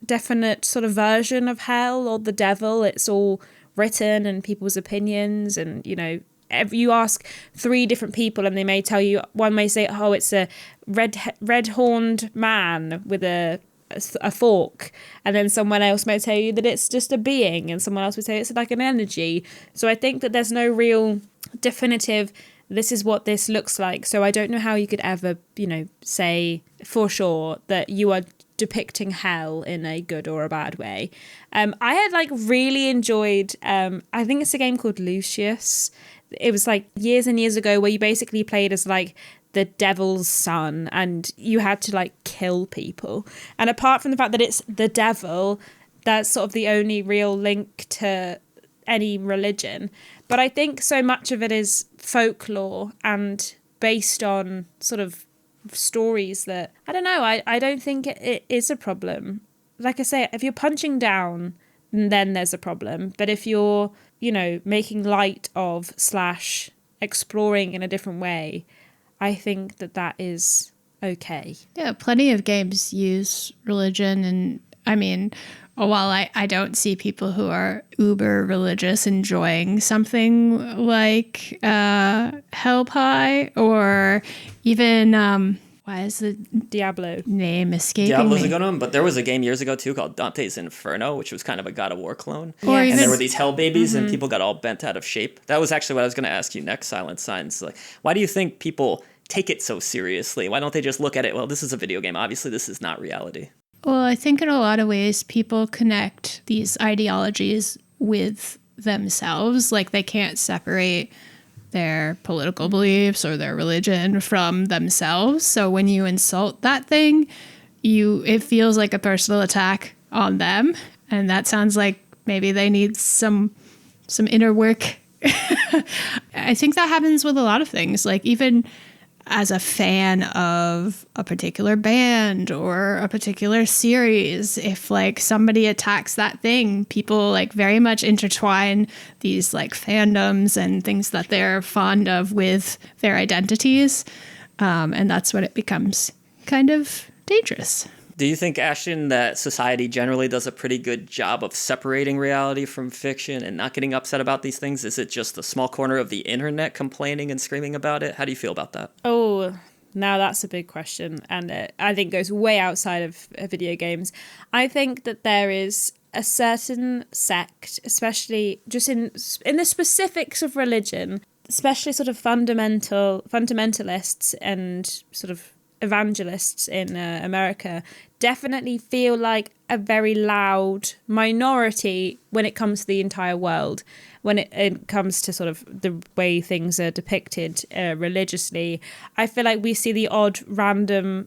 definite sort of version of hell or the devil. It's all written and people's opinions, and you ask 3 different people and they may tell you, one may say, oh, it's a red-horned man with a fork, and then someone else may tell you that it's just a being, and someone else would say it's like an energy. So I think that there's no real definitive, this is what this looks like. So I don't know how you could ever, say for sure that you are depicting hell in a good or a bad way. I had really enjoyed, I think it's a game called Lucius. It was like years and years ago where you basically played as like the devil's son and you had to kill people. And apart from the fact that it's the devil, that's sort of the only real link to any religion. But I think so much of it is folklore and based on sort of stories that, I don't know, I don't think it is a problem. Like I say, if you're punching down, then there's a problem. But if you're, making light of / exploring in a different way, I think that is okay. Yeah, plenty of games use religion. And I mean, while I don't see people who are uber religious enjoying something like Hell Pie or even why is the Diablo name escaping Diablo's me? a good one, but there was a game years ago too called Dante's Inferno, which was kind of a God of War clone. Or And even, there were these hell babies and people got all bent out of shape. That was actually what I was going to ask you next, Silent Signs. Why do you think people take it so seriously? Why don't they just look at it, well, this is a video game. Obviously, this is not reality. Well, I think in a lot of ways, people connect these ideologies with themselves. They can't separate their political beliefs or their religion from themselves. So when you insult that thing, it feels like a personal attack on them. And that sounds like maybe they need some inner work. I think that happens with a lot of things. Like even as a fan of a particular band or a particular series, if like somebody attacks that thing, people like very much intertwine these like fandoms and things that they're fond of with their identities. And that's when it becomes kind of dangerous. Do you think, Ashton, that society generally does a pretty good job of separating reality from fiction and not getting upset about these things? Is it just a small corner of the internet complaining and screaming about it? How do you feel about that? Oh, now that's a big question. And I think goes way outside of video games. I think that there is a certain sect, especially just in the specifics of religion, especially sort of fundamentalists and sort of evangelists in America, definitely feel like a very loud minority when it comes to the entire world, when it comes to sort of the way things are depicted religiously. I feel like we see the odd random,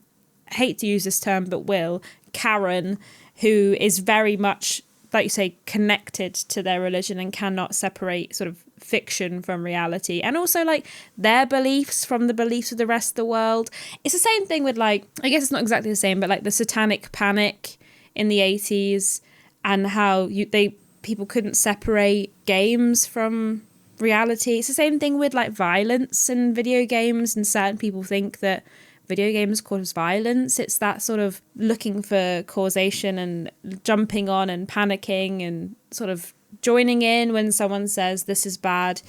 hate to use this term but will, Karen, who is very much, like you say, connected to their religion and cannot separate sort of fiction from reality, and also like their beliefs from the beliefs of the rest of the world. It's the same thing with like, I guess it's not exactly the same, but like the satanic panic in the 80s and how people couldn't separate games from reality. It's the same thing with like violence in video games, and certain people think that video games cause violence. It's that sort of looking for causation and jumping on and panicking and sort of joining in when someone says this is bad,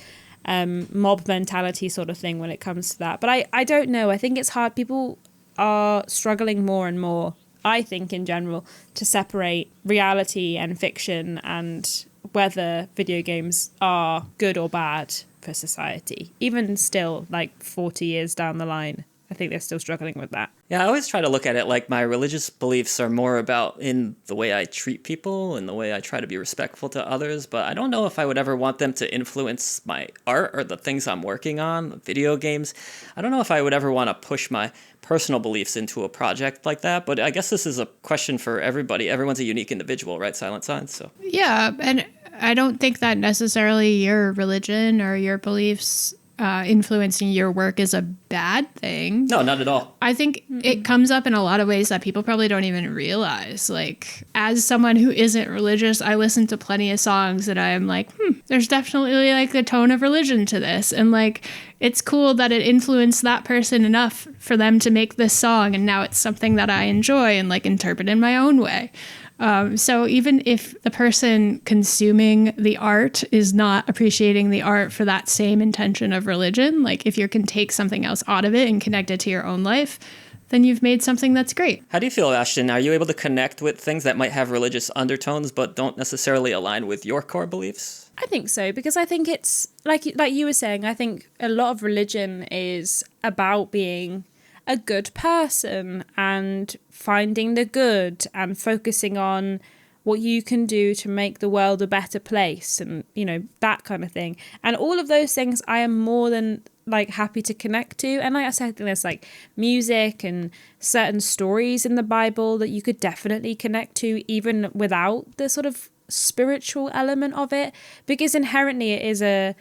mob mentality sort of thing when it comes to that. But I don't know. I think it's hard. People are struggling more and more, I think, in general, to separate reality and fiction and whether video games are good or bad for society. Even still, like 40 years down the line, I think they're still struggling with that. Yeah, I always try to look at it like my religious beliefs are more about in the way I treat people and the way I try to be respectful to others, but I don't know if I would ever want them to influence my art or the things I'm working on, video games. I don't know if I would ever want to push my personal beliefs into a project like that, but I guess this is a question for everybody. Everyone's a unique individual, right? SilentSigns. So yeah, and I don't think that necessarily your religion or your beliefs influencing your work is a bad thing. No, not at all. I think it comes up in a lot of ways that people probably don't even realize. Like, as someone who isn't religious, I listen to plenty of songs that I'm like, there's definitely like a tone of religion to this. And like, it's cool that it influenced that person enough for them to make this song. And now it's something that I enjoy and like interpret in my own way. So even if the person consuming the art is not appreciating the art for that same intention of religion, like if you can take something else out of it and connect it to your own life, then you've made something that's great. How do you feel, Ashton? Are you able to connect with things that might have religious undertones but don't necessarily align with your core beliefs? I think so, because I think it's like you were saying, I think a lot of religion is about being a good person and finding the good and focusing on what you can do to make the world a better place and, you know, that kind of thing. And all of those things I am more than like happy to connect to. And like I said, I think there's like music and certain stories in the Bible that you could definitely connect to even without the sort of spiritual element of it, because inherently it is a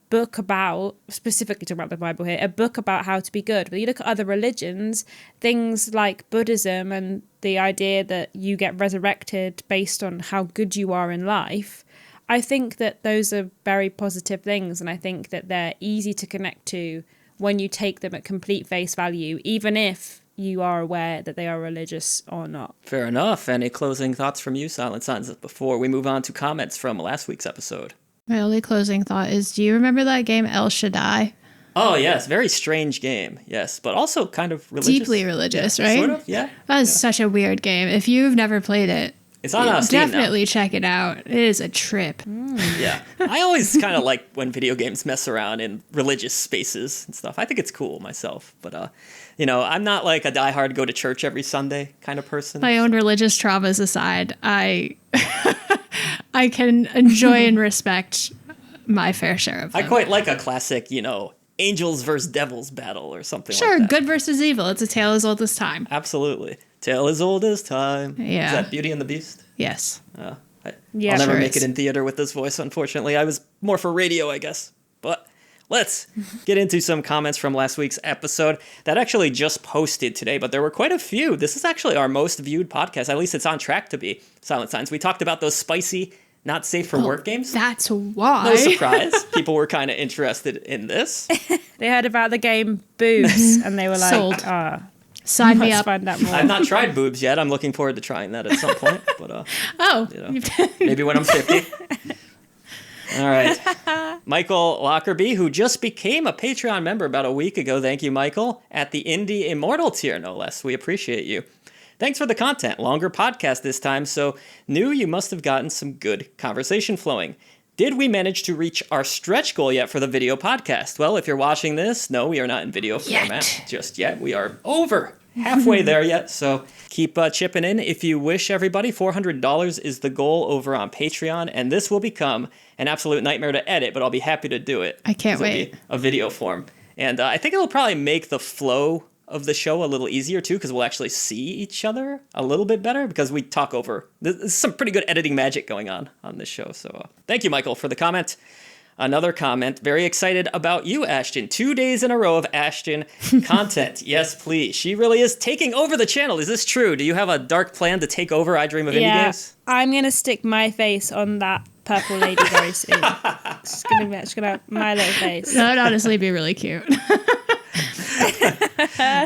book about, specifically talking about the Bible here, a book about how to be good. But you look at other religions, things like Buddhism and the idea that you get resurrected based on how good you are in life, I think that those are very positive things, and I think that they're easy to connect to when you take them at complete face value, even if you are aware that they are religious or not. Fair enough. Any closing thoughts from you, SilentSigns, before we move on to comments from last week's episode? My only closing thought is, do you remember that game El Shaddai? Oh, yes. Very strange game. Yes. But also kind of religious. Deeply religious, right? Sort of, yeah. That is such a weird game. If you've never played it, it's on Steam definitely now. Check it out. It is a trip. Yeah. I always kind of like when video games mess around in religious spaces and stuff. I think it's cool myself. But, you know, I'm not like a diehard go to church every Sunday kind of person. My own religious traumas aside, I can enjoy and respect my fair share of them. I quite like a classic, you know, angels versus devils battle or something like Sure, that. good versus evil. It's a tale as old as time. Absolutely. Tale as old as time. Yeah. Is that Beauty and the Beast? Yes. Yeah, I'll never sure make is. it in theater with this voice, unfortunately. I was more for radio, I guess. But let's get into some comments from last week's episode that actually just posted today, but there were quite a few. This is actually our most viewed podcast. At least it's on track to be. Silent Signs. We talked about those spicy, not safe for work games. That's why. No surprise. People were kind of interested in this. They heard about the game Boobs and they were like, Sold. Sign me let's up. find out more. I've not tried boobs yet. I'm looking forward to trying that at some point. But Oh. maybe when I'm 50. All right. Michael Lockerbie, who just became a Patreon member about a week ago. Thank you, Michael. At the Indie Immortal tier, no less. We appreciate you. Thanks for the content. Longer podcast this time, so knew you must have gotten some good conversation flowing. Did we manage to reach our stretch goal yet for the video podcast? Well, if you're watching this, no, we are not in video format just yet. We are over halfway there yet, so keep chipping in. If you wish, everybody, $400 is the goal over on Patreon, and this will become an absolute nightmare to edit, but I'll be happy to do it. I can't 'cause it'll wait. be a video form. And I think it'll probably make the flow of the show a little easier too, because we'll actually see each other a little bit better because we talk over. There's some pretty good editing magic going on this show. So thank you, Michael, for the comment. Another comment. Very excited about you, Ashton. 2 days in a row of Ashton content. Yes, please. She really is taking over the channel. Is this true? Do you have a dark plan to take over I Dream of Indie Games? I'm going to stick my face on that purple lady very soon. It's going to have my little face. That would honestly be really cute.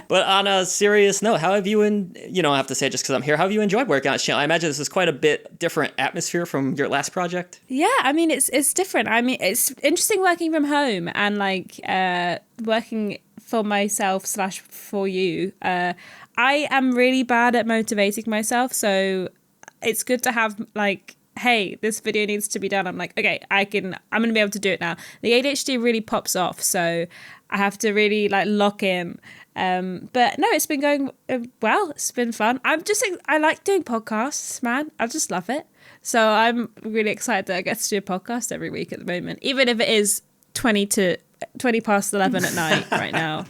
But on a serious note, how have you, you don't have to say it just because I'm here, how have you enjoyed working on this channel? I imagine this is quite a bit different atmosphere from your last project. Yeah, I mean, it's different. I mean, it's interesting working from home and like working for myself / for you. I am really bad at motivating myself, so it's good to have like, hey, this video needs to be done. I'm like, okay, I'm going to be able to do it now. The ADHD really pops off, so I have to really like lock in. But no, it's been going well. It's been fun. I like doing podcasts, man. I just love it. So I'm really excited that I get to do a podcast every week at the moment, even if it is 20 past 11 at night right now.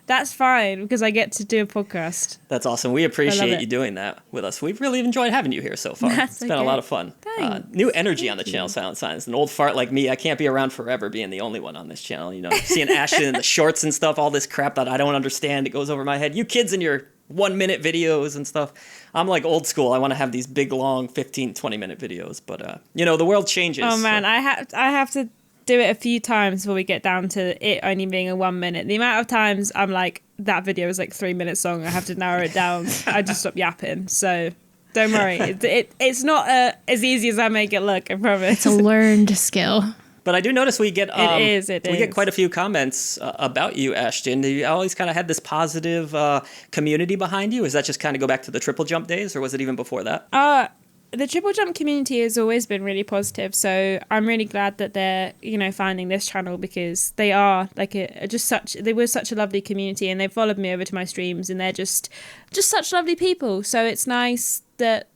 That's fine because I get to do a podcast. That's awesome. We appreciate you doing that with us. We've really enjoyed having you here so far. That's It's been a lot of fun. Thanks. New energy on the channel, Silent Signs. An old fart like me, I can't be around forever being the only one on this channel. You know, seeing Ashton in the shorts and stuff, all this crap that I don't understand, it goes over my head. You kids in your 1-minute videos and stuff. I'm like old school. I want to have these big, long 15, 20-minute videos. But, you know, the world changes. Oh, man, so. I have to do it a few times before we get down to it only being a 1 minute. The amount of times I'm like, that video is like 3 minutes long, I have to narrow it down. I just stop yapping. So don't worry. It's not as easy as I make it look, I promise. It's a learned skill. But I do notice we get It is. we get quite a few comments about you, Ashton. You always kind of had this positive community behind you. Is that just kind of go back to the triple jump days, or was it even before that? The triple jump community has always been really positive, so I'm really glad that they're finding this channel because they are like they were such a lovely community, and they followed me over to my streams, and they're just such lovely people. So it's nice that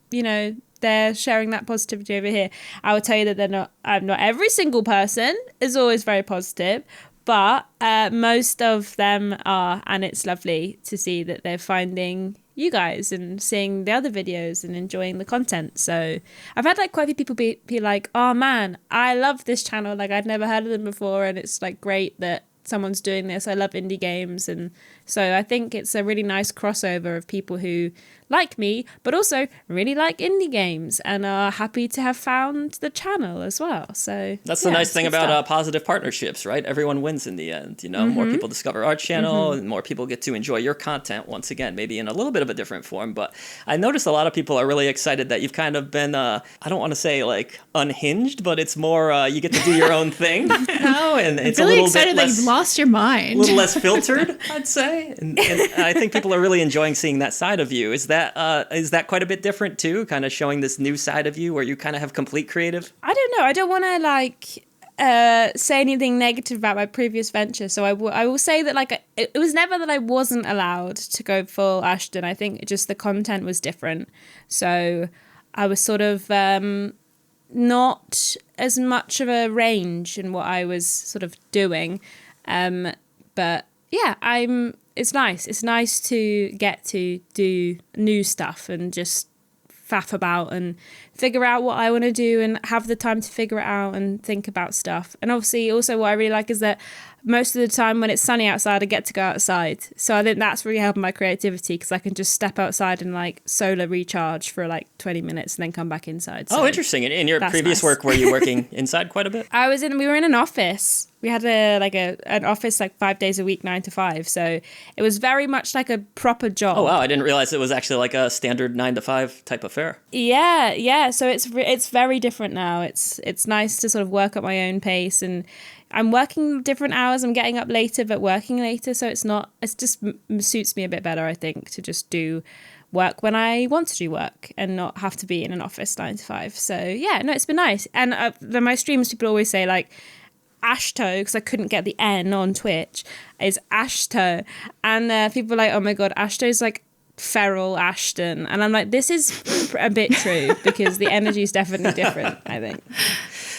they're sharing that positivity over here. I will tell you that not every single person is always very positive, but most of them are, and it's lovely to see that they're finding you guys and seeing the other videos and enjoying the content. So I've had like quite a few people be like, oh man, I love this channel, like I'd never heard of them before, and it's like great that someone's doing this. I love indie games. And so I think it's a really nice crossover of people who like me, but also really like indie games and are happy to have found the channel as well. So that's the nice thing about positive partnerships, right? Everyone wins in the end. More people discover our channel and more people get to enjoy your content once again, maybe in a little bit of a different form. But I noticed a lot of people are really excited that you've kind of been, I don't want to say like unhinged, but it's more you get to do your own thing now. And it's really a little excited bit that less, you've lost your mind. a little less filtered, I'd say. And I think people are really enjoying seeing that side of you. Is that quite a bit different too? Kind of showing this new side of you where you kind of have complete creative? I don't know. I don't want to like say anything negative about my previous venture. So I will say that like it was never that I wasn't allowed to go full Ashton. I think just the content was different. So I was sort of not as much of a range in what I was sort of doing. But yeah, it's nice. It's nice to get to do new stuff and just faff about and figure out what I want to do and have the time to figure it out and think about stuff. And obviously also what I really like is that most of the time when it's sunny outside, I get to go outside. So I think that's really helping my creativity because I can just step outside and like solar recharge for like 20 minutes and then come back inside. So interesting. In your previous nice. work, were you working inside quite a bit? We were in an office. We had an office like 5 days a week, 9 to 5. So it was very much like a proper job. Oh, wow. I didn't realize it was actually like a standard 9 to 5 type affair. Yeah. So it's very different now. It's nice to sort of work at my own pace, and I'm working different hours. I'm getting up later, but working later. So it just suits me a bit better, I think, to just do work when I want to do work and not have to be in an office 9 to 5. So yeah, no, it's been nice. And my streams, people always say like, Ashto, because I couldn't get the N on Twitch, is Ashto. And people are like, oh my God, Ashto's like feral Ashton. And I'm like, this is a bit true because the energy is definitely different, I think.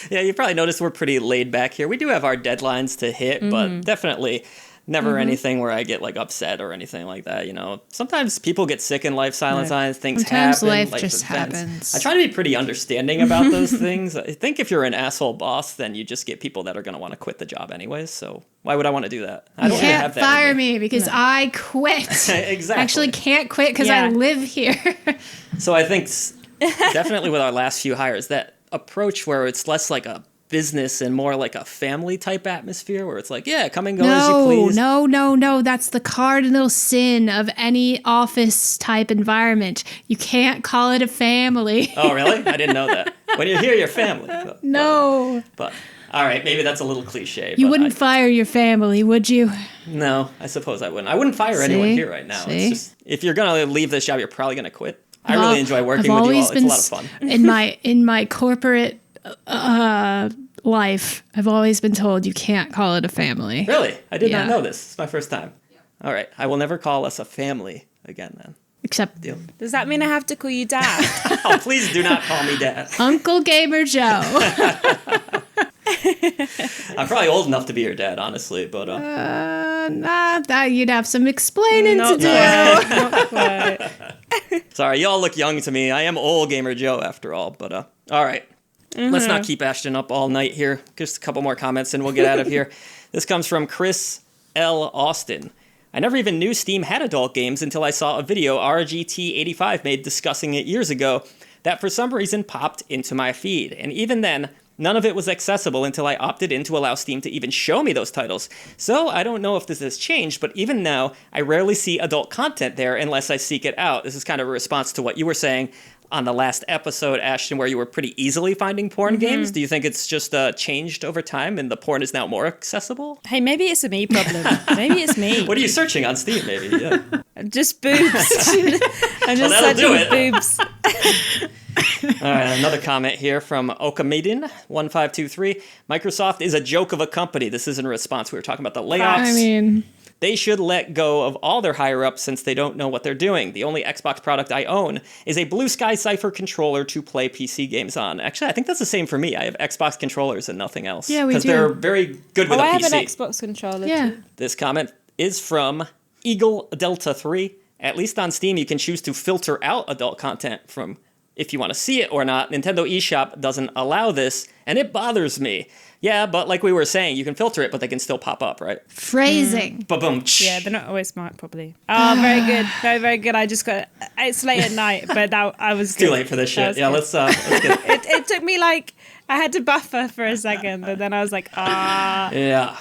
Yeah, you probably noticed we're pretty laid back here. We do have our deadlines to hit, but definitely never anything where I get like upset or anything like that. You know, sometimes people get sick in life, SilentSigns, things Sometimes happen. life like just events. happens. I try to be pretty understanding about those things. I think if you're an asshole boss, then you just get people that are going to want to quit the job anyways. So why would I want to do that? I You don't really can't have that. fire me because I quit. Exactly. I actually can't quit because I Yeah. live here. So I think definitely with our last few hires, that approach where it's less like a business and more like a family type atmosphere where it's like, yeah, come and go as you please. No. That's the cardinal sin of any office type environment. You can't call it a family. Oh, really? I didn't know that. When you hear your family. No. But all right, maybe that's a little cliche. You but wouldn't fire your family, would you? No, I suppose I wouldn't. I wouldn't fire anyone here right now. See? It's just, if you're going to leave this job, you're probably going to quit. I really enjoy working with you all. It's a lot of fun. In my corporate life, I've always been told you can't call it a family. Really? I did Yeah. not know this. It's my first time. All right. I will never call us a family again then. Except Deal. Does that mean I have to call you Dad? Oh, please do not call me Dad. Uncle Gamer Joe. I'm probably old enough to be your dad, honestly, but That you'd have some explaining to do. Not quite. sorry, y'all look young to me. I am Ole Gamer Joe after all, but all right. Let's not keep Ashton up all night here. Just a couple more comments and we'll get out of here. This comes from Chris L. Austin. I never even knew Steam had adult games until I saw a video RGT85 made discussing it years ago that for some reason popped into my feed. And even then, none of it was accessible until I opted in to allow Steam to even show me those titles. So I don't know if this has changed, but even now, I rarely see adult content there unless I seek it out. This is kind of a response to what you were saying on the last episode, Ashton, where you were pretty easily finding porn games. Do you think it's just changed over time and the porn is now more accessible? Hey, maybe it's a me problem. Maybe it's me. What are you searching on Steam, maybe? Yeah. Just boobs. I'm just that'll do searching it. boobs. All right, another comment here from Okamidin1523. Microsoft is a joke of a company. This is in response. We were talking about the layoffs. I mean, They should let go of all their higher-ups since they don't know what they're doing. The only Xbox product I own is a Bluesky Cypher controller to play PC games on. Actually, I think that's the same for me. I have Xbox controllers and nothing else. Yeah, we Because do. they're very good with Oh, a I have PC. an Xbox controller yeah. too. This comment is from Eagle Delta 3. At least on Steam, you can choose to filter out adult content from if you want to see it or not. Nintendo eShop doesn't allow this, and it bothers me. Yeah, but like we were saying, you can filter it, but they can still pop up, right? Phrasing. Ba-boom. Yeah, they're not always smart, probably. Oh, very good. Very, very good. I just got... It's late at night, but that, I was good. Too late for this That shit. was Yeah, good. let's get It took me like... I had to buffer for a second, and then I was like, Yeah.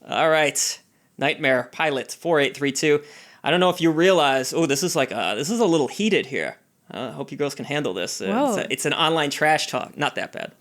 All right. Nightmare Pilot 4832. I don't know if you realize. Oh, this is a little heated here. I hope you girls can handle this. Whoa. It's an online trash talk. Not that bad.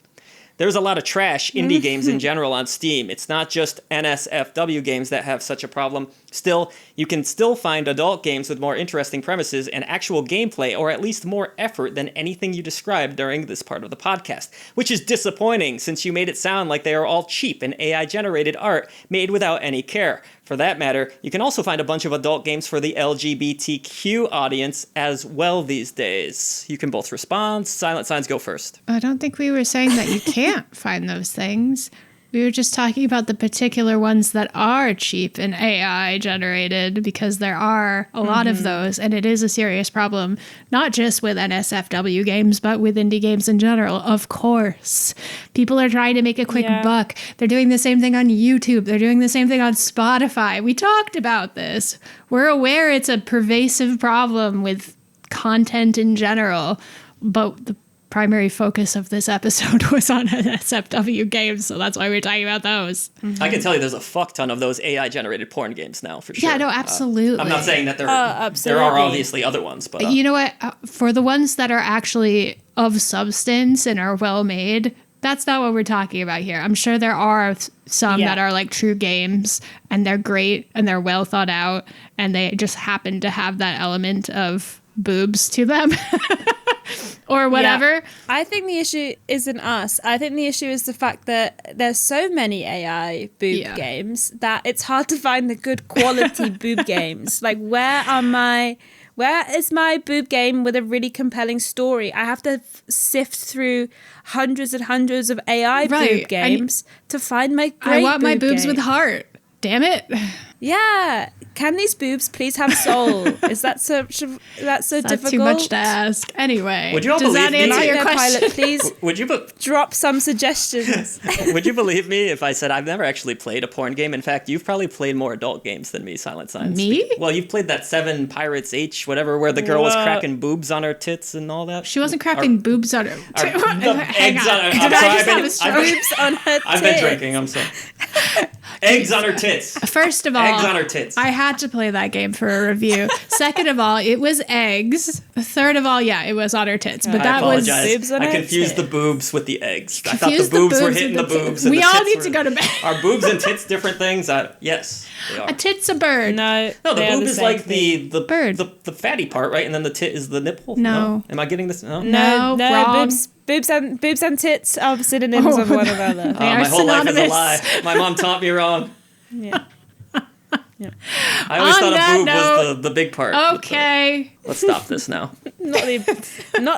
There's a lot of trash indie games in general on Steam. It's not just NSFW games that have such a problem. Still, you can still find adult games with more interesting premises and actual gameplay, or at least more effort than anything you described during this part of the podcast, which is disappointing since you made it sound like they are all cheap and AI-generated art made without any care. For that matter, you can also find a bunch of adult games for the LGBTQ audience as well these days. You can both respond. SilentSigns, go first. I don't think we were saying that you can't find those things. We were just talking about the particular ones that are cheap and AI generated, because there are a lot of those, and it is a serious problem, not just with NSFW games, but with indie games in general. Of course, people are trying to make a quick buck. They're doing the same thing on YouTube. They're doing the same thing on Spotify. We talked about this. We're aware it's a pervasive problem with content in general, but the primary focus of this episode was on NSFW games, so that's why we're talking about those. I can tell you there's a fuck ton of those AI-generated porn games now, for sure. Yeah, no, absolutely. I'm not saying that there absolutely. are obviously other ones, but... You know what? For the ones that are actually of substance and are well made, that's not what we're talking about here. I'm sure there are some that are like true games, and they're great, and they're well thought out, and they just happen to have that element of boobs to them. Or whatever. Yeah. I think the issue isn't us. I think the issue is the fact that there's so many AI boob games that it's hard to find the good quality boob games. Like, where is my boob game with a really compelling story? I have to sift through hundreds and hundreds of AI boob games to find my great I want my boobs game. with heart. Damn it. Yeah. Can these boobs please have soul? Is that so difficult? That's too much to ask. Anyway, would you all does that believe me? answer your Nightmare question? Pilot, please Would you... drop some suggestions. Would you believe me if I said I've never actually played a porn game? In fact, you've probably played more adult games than me, SilentSigns. Me? Well, you've played that 7 Pirates H, whatever, where the girl was cracking boobs on her tits and all that. She wasn't cracking boobs on her. Eggs on her... Did I just have a Boobs on her I've been tits. drinking, I'm sorry. Eggs on her tits. First of all, Eggs on her tits. I had to play that game for a review. Second of all, it was eggs. Third of all, yeah, it was on her tits. But I that was apologize. boobs on I her confused the tits. boobs with the eggs. I thought the Confused boobs were with hitting the boobs. And We the all tits need were- to go to bed. Are boobs and tits different things? Yes, they are. A tit's a bird. No, No, the they are boob is same like thing. the Bird. the fatty part, right? And then the tit is the nipple. No. Am I getting this? No. No, wrong. boobs and tits are synonyms of one another. They are My whole life is a synonymous. lie. My mom taught me wrong. Yeah. I always On thought that a boob was note- the big part. with Okay. Let's stop this now. Not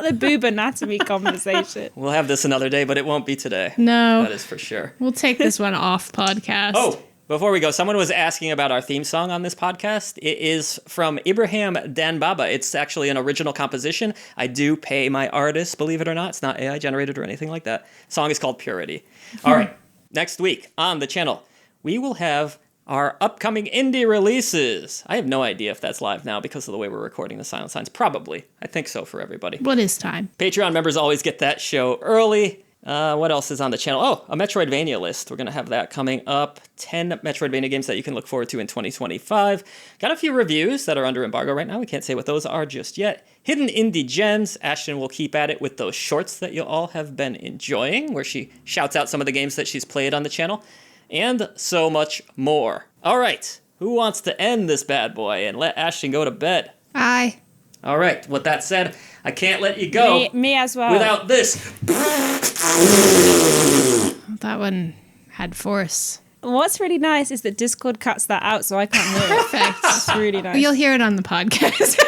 the boob anatomy conversation. We'll have this another day, but it won't be today. No. That is for sure. We'll take this one off podcast. Oh, before we go, someone was asking about our theme song on this podcast. It is from Ibrahim Dan Baba. It's actually an original composition. I do pay my artists, believe it or not. It's not AI generated or anything like that. The song is called Purity. All right. Next week on the channel, we will have our upcoming indie releases. I have no idea if that's live now because of the way we're recording the SilentSigns. Probably. I think so for everybody. What is time? Patreon members always get that show early. What else is on the channel? Oh, a Metroidvania list. We're going to have that coming up. 10 Metroidvania games that you can look forward to in 2025. Got a few reviews that are under embargo right now. We can't say what those are just yet. Hidden Indie Gems. Ashton will keep at it with those shorts that you all have been enjoying, where she shouts out some of the games that she's played on the channel. And so much more. All right. Who wants to end this bad boy and let Ashton go to bed? Aye. All right. With that said, I can't let you go Me as well. without this. That one had force. What's really nice is that Discord cuts that out, so I can't hear it. Perfect. It's really nice. You'll hear it on the podcast.